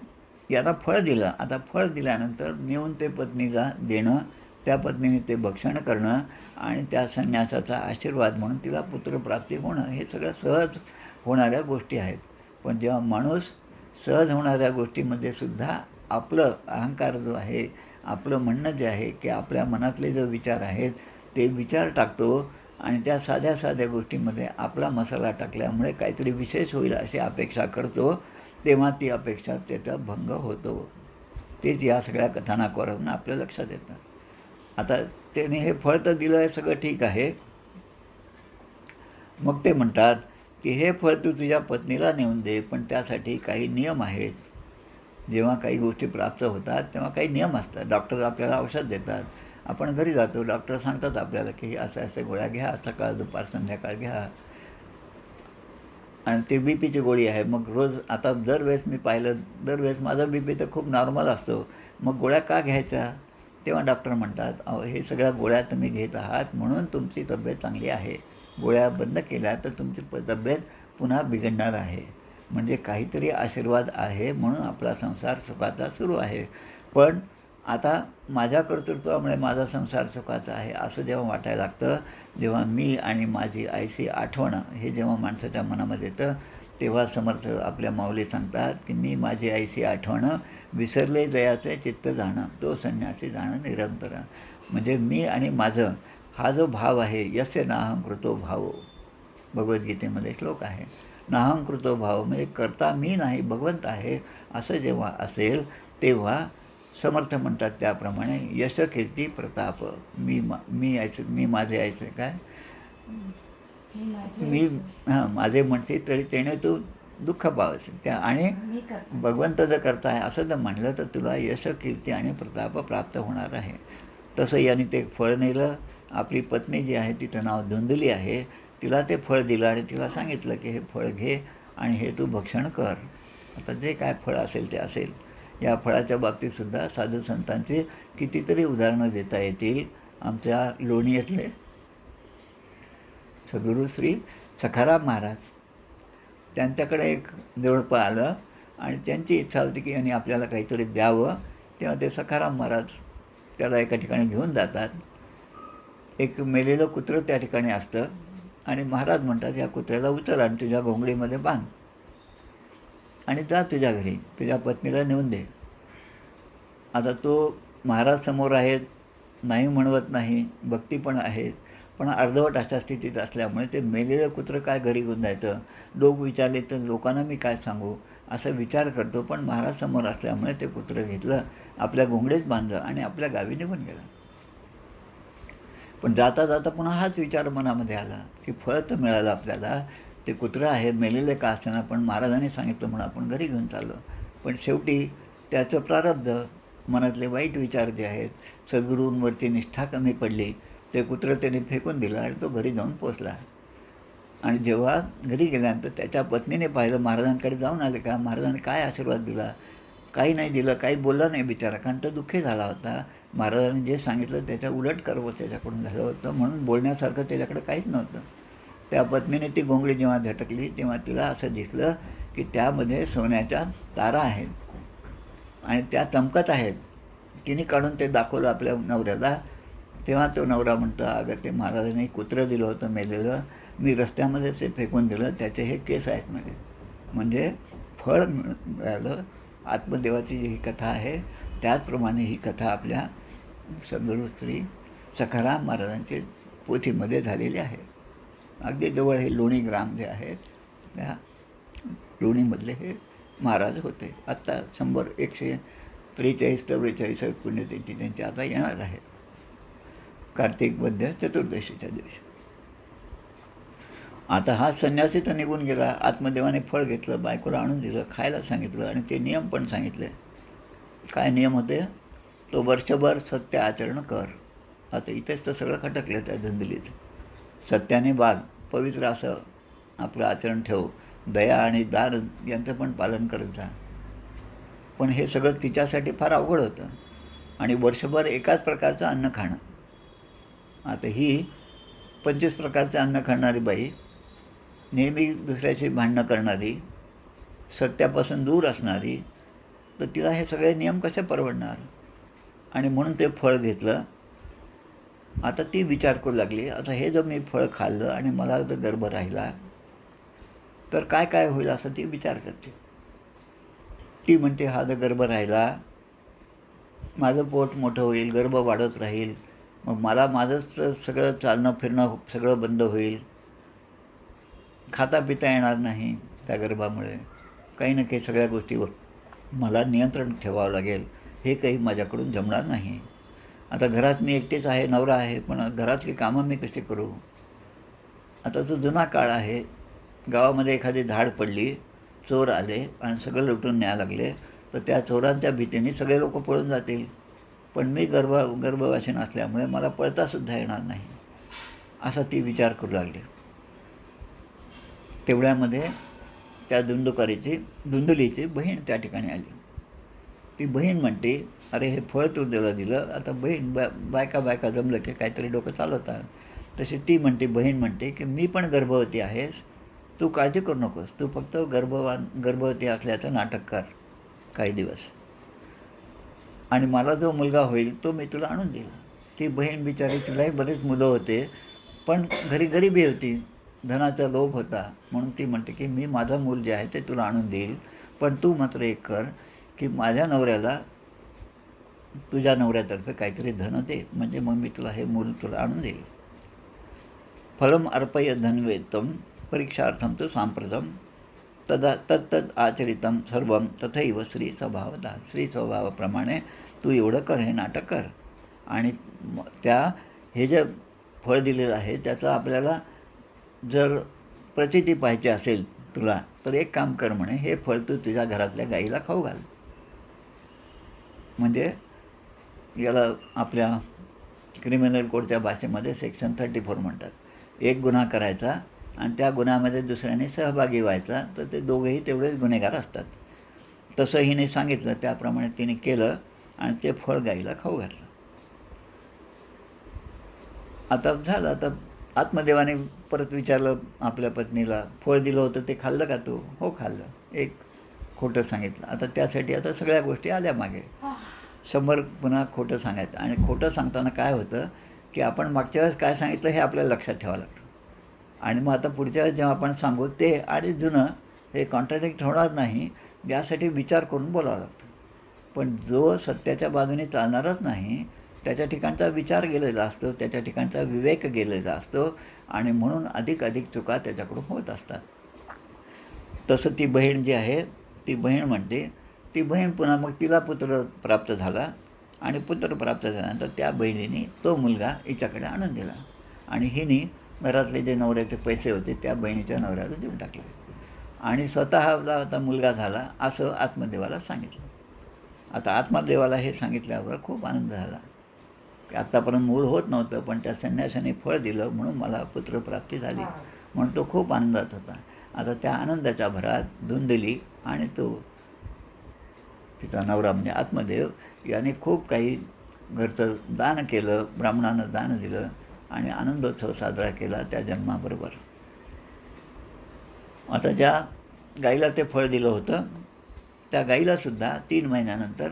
याला फळ दिलं. आता फळ दिल्यानंतर नेऊन ते पत्नीला देणं, त्या पत्नीने ते भक्षण करणं आणि त्या संन्यासाचा आशीर्वाद म्हणून तिला पुत्रप्राप्ती होणं, हे सगळं सहज होणाऱ्या गोष्टी आहेत. पण जेव्हा माणूस सहज होणाऱ्या गोष्टीमध्ये सुद्धा आपलं अहंकार जो आहे, आपलं म्हणणं जे आहे की आपल्या मनातले जो विचार आहेत ते विचार टाकतो आणि त्या साध्या साध्या गोष्टीमध्ये आपला मसाला टाकल्यामुळे काहीतरी विशेष होईल अशी अपेक्षा करतो, तेव्हा ती अपेक्षा त्याचा भंग होतो. तेच या सगळ्या कथानकावरून आपल्या लक्षात येतं. आता त्याने हे फळ तर दिलं आहे, सगळं ठीक आहे. मग ते म्हणतात की हे फळ तू तुझ्या पत्नीला नेऊन दे, पण त्यासाठी काही नियम आहेत. जेव्हा काही गोष्टी प्राप्त होतात तेव्हा काही नियम असतात. डॉक्टर आपल्याला औषध देतात, आपण घरी जातो, डॉक्टर सांगतात आपल्याला की असं असं गोळ्या घ्या, सकाळ दुपार संध्याकाळ घ्या. आणि ते बी पीची गोळी आहे. मग रोज आता दरवेळेस मी पाहिलं, दरवेळेस माझा बी पी तर खूप नॉर्मल असतो, मग गोळ्या का घ्यायच्या? तेव्हा डॉक्टर म्हणतात, अहो हे सगळ्या गोळ्या तुम्ही घेत आहात म्हणून तुमची तब्येत चांगली आहे. गोळ्या बंद केल्या तर तुमची तब्येत पुन्हा बिघडणार आहे. म्हणजे काहीतरी आशीर्वाद आहे म्हणून आपला संसार सुखाचा सुरू आहे. पण आता माझ्या कर्तृत्वामुळे माझा संसार सुखाचा आहे असं जेव्हा वाटायला लागतं, जेव्हा मी आणि माझी आईची आठवण हे जेव्हा माणसाच्या मनामध्ये येतं, तेव्हा समर्थ आपल्या माऊली सांगतात की मी माझी आईची आठवण विसरले जयाचे चित्त जाणं, तो संन्यासी जाणं निरंतर. म्हणजे मी आणि माझं हा जो भाव आहे, यस्य नाहं कृतो भावो, भगवद्गीतेमध्ये श्लोक आहे. नाहं कृतो भाव म्हणजे करता मी नाही, भगवंत आहे, असं जेव्हा असेल तेव्हा समर्थ म्हणतात त्याप्रमाणे यश कीर्ती प्रताप, मी यायचं, मी माझे यायचं काय मी माझे म्हणते तरी त्याने तू दुःख पावायचं त्या. आणि भगवंत जर करताय असं जर म्हणलं तर तुला यश कीर्ती आणि प्रताप प्राप्त होणार आहे. तसं याने ते फळ नेलं. आपली पत्नी जी आहे तिचं नाव धुंदली आहे, तिला ते फळ दिलं आणि तिला सांगितलं की हे फळ घे आणि हे तू भक्षण कर. आता जे काय फळ असेल ते असेल. या फळाच्या बाबतीतसुद्धा साधू संतांची कितीतरी उदाहरणं देता येतील. आमच्या लोणीतले सद्गुरू श्री सखाराम महाराज, त्यांच्याकडे एक जोडपं आलं आणि त्यांची इच्छा होती की यांनी आपल्याला काहीतरी द्यावं. तेव्हा ते सखाराम महाराज त्याला एका ठिकाणी घेऊन जातात. एक मेलेलं कुत्रं त्या ठिकाणी असतं आणि महाराज म्हणतात या कुत्र्याला उचल आणि तुझ्या घोंगडीमध्ये बांध आणि जा तुझ्या घरी, तुझ्या पत्नीला नेऊन दे. आता तो महाराज समोर आहेत, नाही म्हणवत नाही, भक्ती पण आहेत, पण अर्धवट अशा स्थितीत असल्यामुळे ते मेलेलं कुत्रं काय घरी घेऊन जायचं, लोक विचारले तर लोकांना मी काय सांगू असं विचार करतो. पण महाराज समोर असल्यामुळे ते कुत्रं घेतलं, आपल्या घोंगडीत बांधलं आणि आपल्या गावी निघून गेलं. पण जाता जाता पुन्हा हाच विचार मनामध्ये आला की फळ तर मिळालं आपल्याला, ते कुत्रं आहे मेलेले का असताना, पण महाराजांनी सांगितलं म्हणून आपण घरी घेऊन चाललो. पण शेवटी त्याचं प्रारब्ध, मनातले वाईट विचार जे आहेत, सद्गुरूंवरची निष्ठा कमी पडली, ते कुत्रं त्याने फेकून दिलं आणि तो घरी जाऊन पोचला. आणि जेव्हा घरी गेल्यानंतर त्याच्या पत्नीने पाहिलं, महाराजांकडे जाऊन आले का, महाराजांनी काय आशीर्वाद दिला, काही नाही दिलं, काही बोलला नाही बिचारा, कारण तो दुःखी झाला होता. महाराजांनी जे सांगितलं त्याच्या उलट कर्म त्याच्याकडून झालं होतं, म्हणून बोलण्यासारखं त्याच्याकडे काहीच नव्हतं. त्या पत्नीने ती घोंगडी जेव्हा झटकली तेव्हा तिला असं दिसलं की त्यामध्ये सोन्याच्या तारा आहेत आणि त्या चमकत आहेत. तिने काढून ते दाखवलं आपल्या नवऱ्याला. तेव्हा तो नवरा म्हणतो, अगं ते महाराजांनी कुत्रं दिलं होतं मेलेलं, मी रस्त्यामध्येच ते फेकून दिलं, त्याचे हे केस आहेत मध्ये. म्हणजे फळ मिळालं. आत्मदेवाची जी ही कथा आहे त्याचप्रमाणे ही कथा आपल्या सद्गुरू श्री सखाराम महाराजांच्या पोथीमध्ये झालेली आहे. अगदी जवळ हे लोणी ग्राम जे आहे त्या लोणीमधले हे महाराज होते. आत्ता 143-44 पुण्यतिथी त्यांची आता येणार आहे, कार्तिक वद्य चतुर्दशीच्या दिवशी. आता हा संन्यासी तर निघून गेला, आत्मदेवाने फळ घेतलं, बायकोला आणून दिलं, खायला सांगितलं आणि ते नियम पण सांगितले. काय नियम होते, तो वर्षभर सत्य आचरण कर. आता इथेच तर सगळं खटकलं त्या धुंदलीत. सत्याने वाग, पवित्र असं आपलं आचरण ठेव, दया आणि दान यांचं पण पालन करत जा. पण हे सगळं तिच्यासाठी फार अवघड होतं आणि वर्षभर एकाच प्रकारचं अन्न खाणं. आता ही 25 प्रकारचं अन्न खाणारी बाई, नेहमी दुसऱ्याशी भांडणं करणारी, सत्यापासून दूर असणारी, तर तिला हे सगळे नियम कसे परवडणार? आणि म्हणून ते फळ घेतलं. आता ती विचार करू लागली, आता हे जर मी फळ खाल्लं आणि मला जर गर्भ राहिला तर काय काय होईल असं ती विचार करते. ती म्हणते, हा जर गर्भ राहिला, माझं पोट मोठं होईल, गर्भ वाढत राहील, मग मला माझंच सगळं चालणं फिरणं सगळं बंद होईल, खाता पिता येणार नाही त्या गर्भामुळे, काही ना काही सगळ्या गोष्टीवर मला नियंत्रण ठेवावं लागेल, हे काही माझ्याकडून जमणार नाही. आता घरात मी एकटेच आहे, नवरा आहे, पण घरातली कामं मी कशी करू? आता तो जुना काळ आहे, गावामध्ये एखादी धाड पडली, चोर आले आणि सगळं लुटून न्यायला लागले, तर त्या चोरांच्या भीतीने सगळे लोक पळून जातील. पण मी गर्भवासी नसल्यामुळे मला पळतासुद्धा येणार नाही, असा ती विचार करू लागली. तेवढ्यामध्ये त्या धुंदुलीची बहीण त्या ठिकाणी आली. ती बहीण म्हणते, अरे हे फळ तू दिलं, आता बहीण बायका जमलं की काहीतरी डोकं चालवतात. तशी ती बहीण म्हणते की मी पण गर्भवती आहेस, तू काळजी करू नकोस, तू फक्त गर्भवती असल्याचं नाटक कर काही दिवस, आणि मला जो मुलगा होईल तो मी तुला आणून देईल. ती बहीण बिचारी, तिलाही बरेच मुलं होते, पण घरी गरिबी होती, धनाचा लोभ होता, म्हणून ती म्हणते की मी माझं मूल जे आहे ते तुला आणून देईल, पण तू मात्र एक कर की माझ्या नवऱ्याला तुझ्या नवऱ्यातर्फे काहीतरी धन दे, म्हणजे मग मी तुला हे मूल तुला आणून देईल. फलम अर्पय धन्वेतम परीक्षार्थम तू सांप्रतम तत्तद आचरितम सर्वम तथैव श्री स्वभावतः. श्री स्वभावाप्रमाणे तू एवढं कर, हे नाटक कर. आणि हे जे फळ दिलेलं आहे त्याचा आपल्याला जर प्रचिती पाहिजे असेल तुला, तर एक काम कर म्हणे, हे फळ तू तुझ्या घरातल्या गाईला खाऊ घाल. म्हणजे याला आपल्या क्रिमिनल कोडच्या भाषेमध्ये सेक्शन 34 म्हणतात. एक गुन्हा करायचा आणि त्या गुन्ह्यामध्ये दुसऱ्याने सहभागी व्हायचा, तर ते दोघेही तेवढेच गुन्हेगार असतात. तसं हिने सांगितलं, त्याप्रमाणे तिने केलं आणि ते फळ गाईला खाऊ घातलं. आता झालं. आता आत्मदेवाने परत विचारलं आपल्या पत्नीला, फळ दिलं होतं ते खाल्लं का तू? हो खाल्लं. एक खोटं सांगितलं. आता त्यासाठी आता सगळ्या गोष्टी आल्या मागे. 100 पुन्हा खोटं सांगायचं. आणि खोटं सांगताना काय होतं की आपण मागच्या वेळेस काय सांगितलं हे आपल्याला लक्षात ठेवावं लागतं, आणि मग आता पुढच्या वेळेस जेव्हा आपण सांगू ते आणि जुनं हे कॉन्ट्राडिक्ट होणार नाही यासाठी विचार करून बोलावं लागतं. पण जो सत्याच्या बाजूने चालणारच नाही, त्याच्या ठिकाणचा विचार गेलेला असतो, त्याच्या ठिकाणचा विवेक गेलेला असतो, आणि म्हणून अधिक चुका त्याच्याकडून होत असतात. तसं ती बहीण जी आहे, ती बहीण म्हणते, ती बहीण पुन्हा मग तिला पुत्र प्राप्त झाला, आणि पुत्र प्राप्त झाल्यानंतर त्या बहिणीने तो मुलगा हिच्याकडे आणून दिला, आणि हिने घरातले जे नवऱ्याचे पैसे होते त्या बहिणीच्या नवऱ्याला देऊन टाकले, आणि स्वतःला आता मुलगा झाला असं आत्मदेवाला सांगितलं. आता आत्मदेवाला हे सांगितल्यावर खूप आनंद झाला की आत्तापर्यंत मूल होत नव्हतं, पण त्या संन्यासाने फळ दिलं म्हणून मला पुत्रप्राप्ती झाली, म्हणून तो खूप आनंदात होता. आता त्या आनंदाच्या भरात धुंदली आणि तो तिचा नवरा म्हणजे आत्मदेव याने खूप काही घरचं दान केलं, ब्राह्मणानं दान दिलं, आणि आनंदोत्सव साजरा केला त्या जन्माबरोबर. आता ज्या गाईला ते फळ दिलं होतं त्या गाईलासुद्धा 3 महिन्यानंतर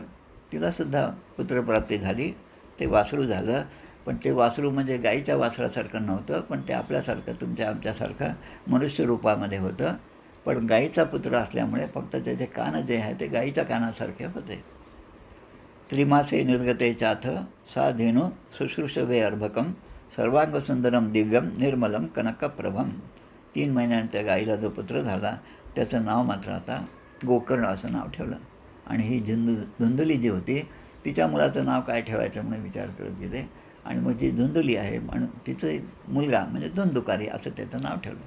तिलासुद्धा पुत्रप्राप्ती झाली. ते वासरू झालं, पण ते वासरू म्हणजे गाईच्या वासरासारखं नव्हतं, पण ते आपल्यासारखं, तुमच्या आमच्यासारखं मनुष्य रूपामध्ये होतं, पण गाईचा पुत्र असल्यामुळे फक्त त्याचे कान जे आहे ते गाईच्या कानासारखे होते. त्रिमासे निर्गते चाथ सा धेनू शुश्रूषवे अर्भकम सर्वांगसुंदरम दिव्यम निर्मलम कनकप्रभम. 3 महिन्यानंतर गाईला जो पुत्र झाला त्याचं नाव मात्र आता गोकर्ण असं नाव ठेवलं. आणि ही धुंदुली जी होती तिच्या मुलाचं नाव काय ठेवायचं म्हणून विचार करत गेले, आणि मग जी धुंदुली आहे म्हणून तिचं मुलगा म्हणजे धुंदुकारी असं त्याचं नाव ठेवलं.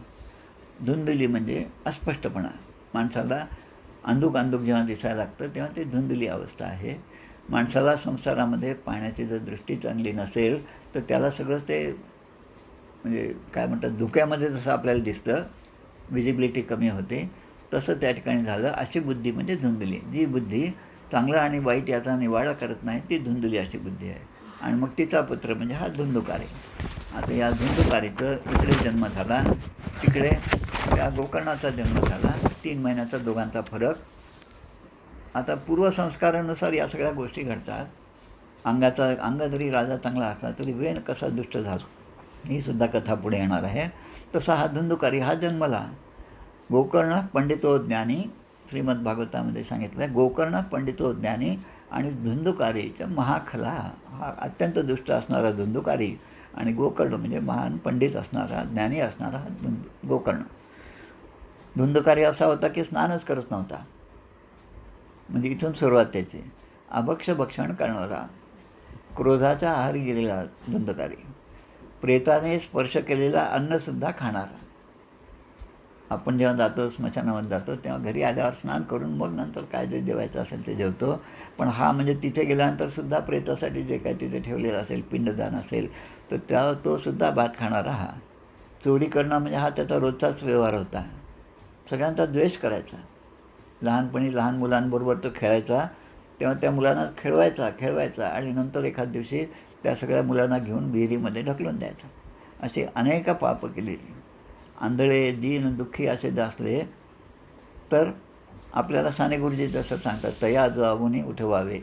धुंदुली म्हणजे अस्पष्टपणा, माणसाला अंधुक जेव्हा दिसायला लागतं तेव्हा ते धुंदुली अवस्था आहे. माणसाला संसारामध्ये पाहण्याची जर दृष्टी चांगली नसेल तर त्याला सगळं ते म्हणजे काय म्हणतात धुक्यामध्ये जसं आपल्याला दिसतं विजिबिलिटी कमी होते. तसं त्या ठिकाणी झालं. अशी बुद्धी म्हणजे धुंदली. जी बुद्धी चांगला आणि वाईट याचा निवाडा करत नाही ती धुंदली अशी बुद्धी आहे. आणि मग तिचा पुत्र म्हणजे हा धुंदुकारी. आता या धुंदुकारीचं इकडे जन्म झाला, तिकडे त्या गोकर्णाचा जन्म झाला. 3 महिन्याचा दोघांचा फरक. आता पूर्वसंस्कारानुसार या सगळ्या गोष्टी घडतात. अंग जरी राजा चांगला असला तरी वेण कसा दुष्ट झाला ही सुद्धा कथा पुढे येणार आहे. तसा हा धुंदुकारी हा जन्मला. गोकर्ण पंडितो ज्ञानी, श्रीमद्भागवतामध्ये सांगितलं आहे, गोकर्ण पंडितो ज्ञानी आणि धुंदुकारीच्या महाखला, हा अत्यंत दुष्ट असणारा धुंदुकारी आणि गोकर्ण म्हणजे महान पंडित असणारा, ज्ञानी असणारा हा गोकर्ण. धुंदुकारी असा होता की स्नानच करत नव्हता. म्हणजे इथून सुरुवात त्याची. अभक्ष भक्षण करणारा, क्रोधाच्या आहारी गेलेला धुंदुकारी, प्रेताने स्पर्श केलेला अन्नसुद्धा खाणारा. आपण जेव्हा जातो स्मशानामध्ये जातो तेव्हा घरी आल्यावर स्नान करून मग नंतर काय जे जेवायचं असेल ते जेवतो. पण हा म्हणजे तिथे गेल्यानंतरसुद्धा प्रेतासाठी जे काय तिथे ठेवलेलं असेल, पिंडदान असेल, तर तो सुद्धा भात खाणारा हा. चोरी करणं म्हणजे हा त्याचा रोजचाच व्यवहार होता. सगळ्यांचा द्वेष करायचा. लहानपणी लहान मुलांबरोबर तो खेळायचा, तेव्हा त्या मुलांना खेळवायचा आणि नंतर एखाद दिवशी त्या सगळ्या मुलांना घेऊन विहिरीमध्ये ढकलून द्यायचा. असे अनेक पापं केलेली. आंधळे, दीन, दुःखी असे असले तर आपल्याला साने गुरुजी जसं सांगतात, तया जाऊनी उठवावे,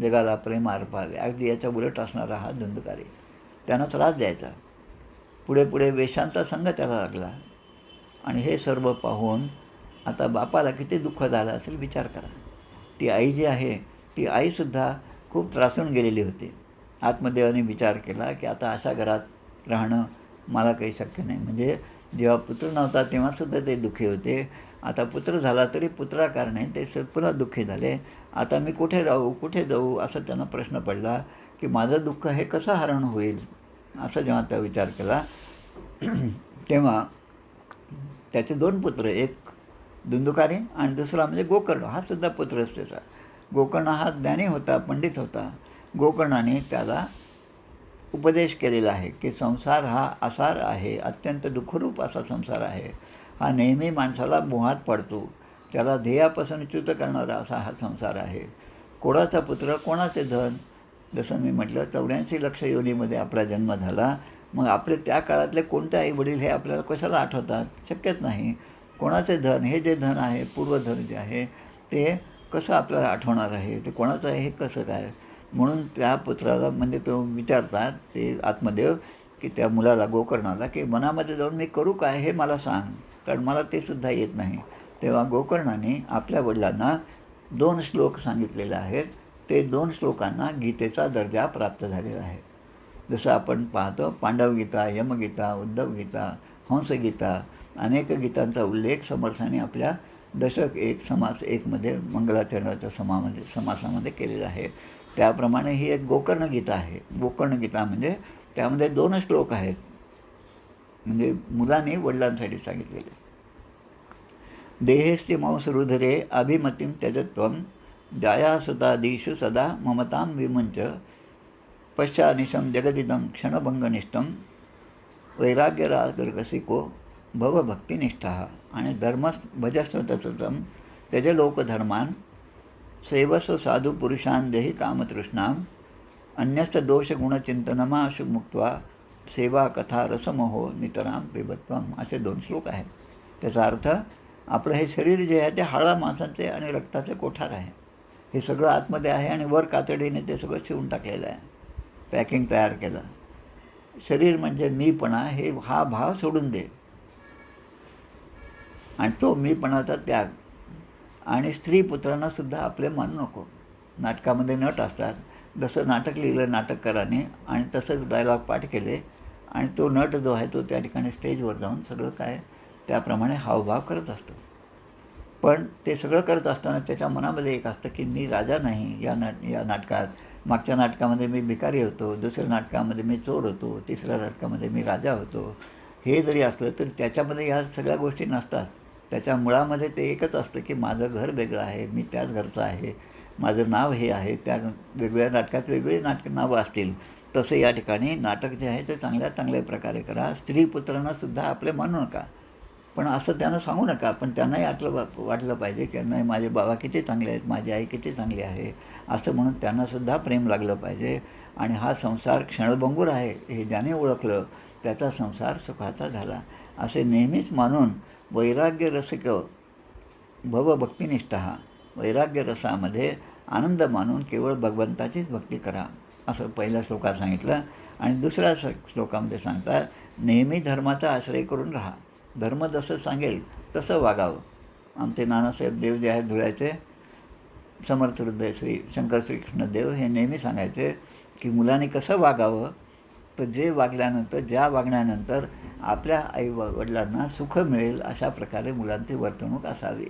जगाला प्रेम अर्पावे. अगदी याच्या उलट असणारा हा धुंदुकारी. त्यांना त्रास द्यायचा. पुढे पुढे वेशांचा संग त्याला लागला. आणि हे सर्व पाहून आता बापाला किती दुःख झालं असेल विचार करा. ती आई जी आहे ती आईसुद्धा खूप त्रासून गेलेली होती. आत्मदेवाने विचार केला की आता अशा घरात राहणं मला काही शक्य नाही. म्हणजे जेव्हा पुत्र नव्हता तेव्हासुद्धा ते दुःखी होते. आता पुत्र झाला तरी पुत्राकारणे ते पुन्हा दुःखी झाले. आता मी कुठे राहू, कुठे जाऊ असा त्यांना प्रश्न पडला की माझं दुःख हे कसं हरण होईल. असं जेव्हा त्या विचार केला तेव्हा त्याचे 2 पुत्र, एक धुंदुकारी आणि दुसरा म्हणजे गोकर्ण, हा सुद्धा पुत्रच त्याचा. गोकर्ण हा ज्ञानी होता, पंडित होता. गोकर्णाने त्याला उपदेश केलेला आहे की संसार हा आसार आहे, अत्यंत दुःखरूप असा संसार आहे. हा नेहमी माणसाला मोहात पडतो, त्याला ध्येयापासून च्युत करणारा असा हा संसार आहे. कोणाचा पुत्र कोणाचे धन. जसं मी म्हटलं 84 लक्ष योनीमध्ये आपला जन्म झाला. मग आपले त्या काळातले कोणते आईवडील हे आपल्याला कशाला आठवतात, शक्यच नाही. कोणाचे धन, हे जे धन आहे पूर्वधन जे आहे ते कसं आपल्याला आठवणार आहे, ते कोणाचं आहे हे कसं काय. म्हणून त्या पुत्राला म्हणजे तो विचारतात ते आत्मदेव की त्या मुलाला गोकर्णाला की मनामध्ये जाऊन मी करू काय हे मला सांग, कारण मला ते सुद्धा येत नाही. तेव्हा गोकर्णाने आपल्या वडिलांना 2 श्लोक सांगितलेले आहेत. ते 2 श्लोकांना गीतेचा दर्जा प्राप्त झालेला आहे. जसं आपण पाहतो पांडवगीता, यमगीता, उद्धवगीता, हंसगीता, अनेक गीतांचा उल्लेख समर्थाने आपल्या दशक 1 समास 1मध्ये मंगलाचरणाच्या समासामध्ये केलेला आहे. त्याप्रमाणे ही एक गोकर्ण गीता आहे. गोकर्ण गीता म्हणजे त्यामध्ये 2 श्लोक आहेत. म्हणजे मुलाने वडिलांसाठी सांगितलेले. देहेस्ति मांसरुधिरे अभिमतिं त्यजत्वं जायासुतादीषु सदा ममतां विमुंच पश्चानिशं जगदिदं क्षणभंगनिष्ठं वैराग्यरागरसिको भवभक्तिनिष्ठा आणि धर्मस् भजस्व तत्त्वं त्यजलोकधर्मान् सेवस्व साधू पुरुषान् देहि कामतृष्णां अन्यस्य दोषगुणचिंतनमाशु मुक्त्वा सेवा कथा रसमोहो नितरां पिबत्वम. असे 2 श्लोक आहेत. त्याचा अर्थ आपलं हे शरीर जे आहे ते हाडा मांसाचे आणि रक्ताचे कोठार आहे. हे सगळं आतमध्ये आहे आणि वर कातडीने ते सगळं शिवून टाकलेलं आहे, पॅकिंग तयार केलं. शरीर म्हणजे मीपणा, हा भाव सोडून दे आणि तो मीपणाचा त्याग. आणि स्त्री पुत्रांनासुद्धा आपले मानू नको. नाटकामध्ये नट असतात, जसं नाटक लिहिलं नाटककाराने आणि तसंच डायलॉग पाठ केले आणि तो नट जो आहे तो त्या ठिकाणी स्टेजवर जाऊन सगळं काय त्याप्रमाणे हावभाव करत असतो. पण ते सगळं करत असताना त्याच्या मनामध्ये एक असतं की मी राजा नाही. या नाटकात मागच्या नाटकामध्ये मी भिकारी होतो, दुसऱ्या नाटकामध्ये मी चोर होतो, तिसऱ्या नाटकामध्ये मी राजा होतो. हे जरी असलं तर त्याच्यामध्ये ह्या सगळ्या गोष्टी नसतात. त्याच्या मुळामध्ये ते एकच असतं की माझं घर वेगळं आहे, मी त्याच घरचं आहे, माझं नाव हे आहे. त्या वेगवेगळ्या नाटकात वेगवेगळी नावं असतील. तसं या ठिकाणी नाटक जे आहे ते चांगल्या प्रकारे करा. स्त्री पुत्रांनासुद्धा आपले मानू नका. पण असं त्यांना सांगू नका. पण त्यांनाही वाटलं पाहिजे की नाही, माझे बाबा किती चांगले आहेत, माझी आई किती चांगली आहे, असं म्हणून त्यांनासुद्धा प्रेम लागलं पाहिजे. आणि हा संसार क्षणभंगूर आहे हे ज्याने ओळखलं त्याचा संसार सुखाचा झाला, असे नेहमीच मानून वैराग्य रसिक भवभक्तिनिष्ठा, वैराग्य रसामध्ये आनंद मानून केवळ भगवंताचीच भक्ती करा, असं पहिल्या श्लोकात सांगितलं. आणि दुसऱ्या श्लोकामध्ये सांगतात, नेहमी धर्माचा आश्रय करून राहा. धर्म जसं सांगेल तसं वागावं. आमचे नानासाहेब देव जे आहेत धुळ्याचे, समर्थ हृदय श्री शंकर श्रीकृष्णदेव हे नेहमी सांगायचे की मुलांनी कसं वागावं, तर जे वागल्यानंतर, ज्या वागण्यानंतर आपल्या आईवडिलांना सुख मिळेल अशा प्रकारे मुलांची वर्तणूक असावी.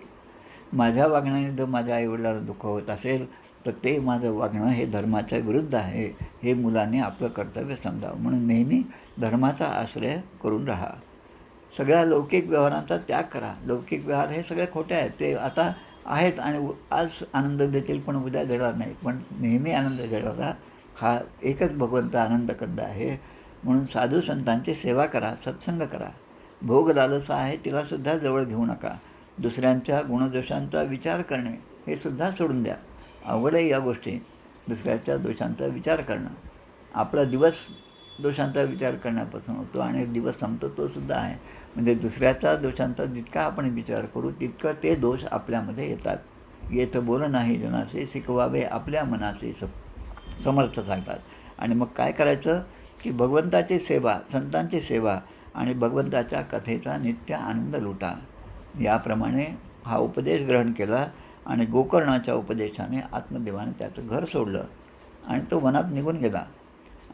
माझ्या वागण्याने जर माझ्या आईवडिलांना दुःख होत असेल तर ते माझं वागणं हे धर्माच्या विरुद्ध आहे, हे मुलांनी आपलं कर्तव्य समजावं. म्हणून नेहमी धर्माचा आश्रय करून राहा. सगळ्या लौकिक व्यवहारांचा त्याग करा. लौकिक व्यवहार हे सगळे खोटे आहेत, ते आता आहेत आणि आज आनंद देतील पण उद्या देणार नाही. पण नेहमी आनंद देणारा हा एकच भगवंत आनंदकंद आहे. म्हणून साधू संतांची सेवा करा, सत्संग करा. भोग लालसा आहे तिलासुद्धा जवळ घेऊ नका. दुसऱ्यांच्या गुणदोषांचा विचार करणे हे सुद्धा सोडून द्या. अवघड आहे या गोष्टी, दुसऱ्याच्या दोषांचा विचार करणं. आपला दिवस दोषांचा विचार करण्यापासून होतो आणि दिवस संपतो तो सुद्धा आहे. म्हणजे दुसऱ्याच्या दोषांचा जितका आपण विचार करू तितकं ते दोष आपल्यामध्ये येतात. येत बोल नाही जनासे, शिकवावे आपल्या मनाचे, समर्थ सांगतात. आणि मग काय करायचं की भगवंताची सेवा, संतांची सेवा आणि भगवंताच्या कथेचा नित्य आनंद लुटा. याप्रमाणे हा उपदेश ग्रहण केला आणि गोकर्णाच्या उपदेशाने आत्मदेवाने त्याचं घर सोडलं आणि तो वनात निघून गेला.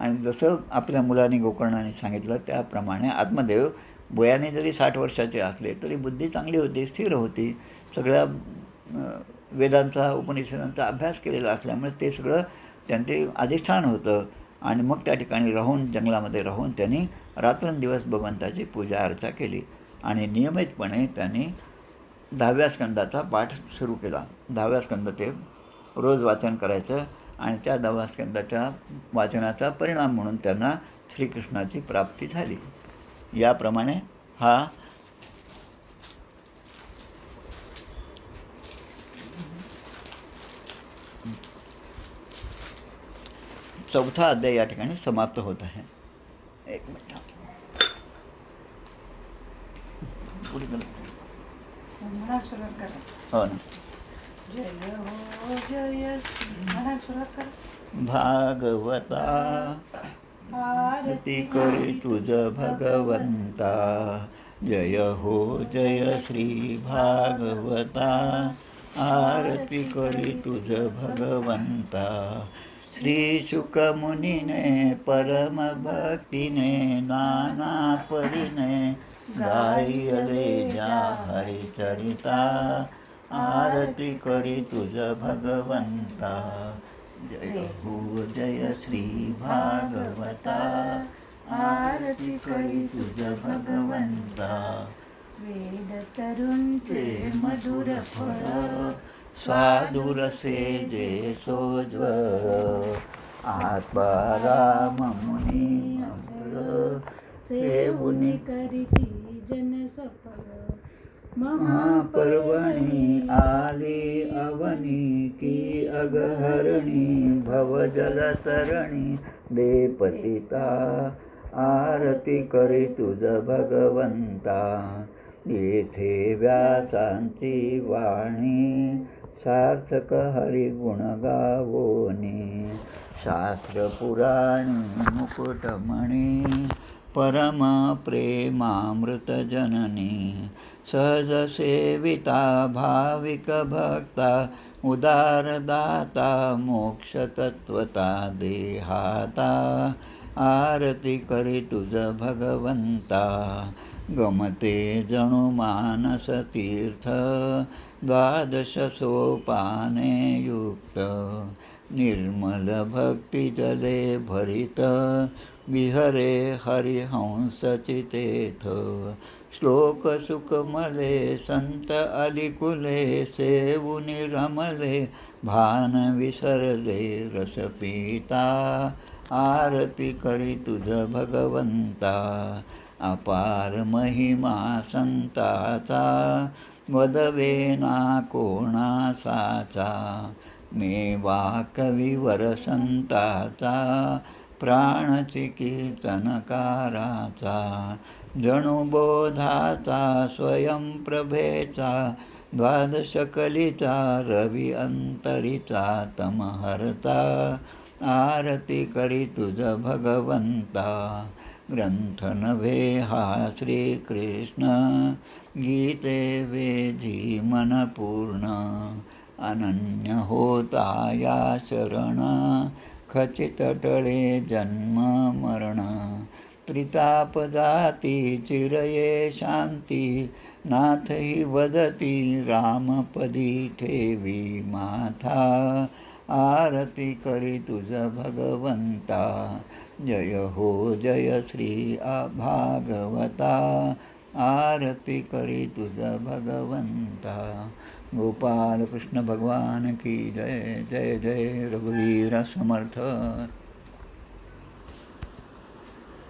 आणि जसं आपल्या मुलांनी गोकर्णाने सांगितलं त्याप्रमाणे आत्मदेव वयाने जरी 60 वर्षाचे असले तरी बुद्धी चांगली होती, स्थिर होती. सगळ्या वेदांचा, उपनिषदांचा अभ्यास केलेला असल्यामुळे ते सगळं त्यांचे अधिष्ठान होतं. आणि मग त्या ठिकाणी राहून, जंगलामध्ये राहून त्यांनी रात्रंदिवस भगवंताची पूजा अर्चा केली. आणि नियमितपणे त्यांनी 10व्या स्कंदाचा पाठ सुरू केला. 10व्या स्कंद ते रोज वाचन करायचं आणि त्या 10व्या स्कंदाच्या वाचनाचा परिणाम म्हणून त्यांना श्रीकृष्णाची प्राप्ती झाली. याप्रमाणे हा चौथा अध्याय या ठिकाणी समाप्त होत आहे. एक मिनिट हो ना. भागवता आरती करी तुझ भगवंता, जय हो जय श्री भागवता, आरती करी तुझ भगवंता. श्री शुकमुनीने परम भक्तीने नाना परीने गायले ज्या हरिचरिता, आरती करी तुझ भगवंता. जय हो जय श्री भागवता, आरती करी तुझ भगवंता. वेद तरुणचे मधुर फळ, साधुरसे जे सोज्वळ, आत्माराम मुनी अमर, सेवुनी करीती जन सफळ. महापर्वणी आली अवनी, की अगहरणी भवजलतरणी दे पतिता, आरती करी तुझ भगवंता. येथे व्यासांची वाणी, सार्थक हरिगुण गावोनी, शास्त्र पुराणी मुकुटमणी, परम प्रेमामृत जननी. सहज सेविता भाविक भक्ता, उदारदाता मोक्षतत्वता देहाता, आरती करी तुझ भगवंता. गमते जणू मानस तीर्थ, 12 सोपाने युक्त, निर्मल भक्ती जले भरित, विहरे हरिहंस चितेथ. श्लोक सुखमले संत अलिकुले, सेवुनी रमले भान विसरले रसपीता, आरती करी तुझ भगवंता. अपार महिमा संताचा वदवेना कोणासाचा मेवा कविवर संताचा प्राणची कीर्तनकाराचा जणू बोधाचा स्वयंप्रभेचा द्वादशकलीचा रवी अंतरीचा तमहर्ता आरती करी तुझ भगवंता ग्रंथ नव्हे हा श्रीकृष्ण गीते वेधी मन पूर्ण अनन्य होता या शरण खचित टळे जन्म मरण त्रिताप जाती चिरये शांती नाथ ही वदती रामपदी ठेवी माथा आरती करी तुझ भगवंता जय हो जय श्री भागवता आरती करी तुझ भगवंता गोपाल कृष्ण भगवान की जय जय जय रघुवीर समर्थ।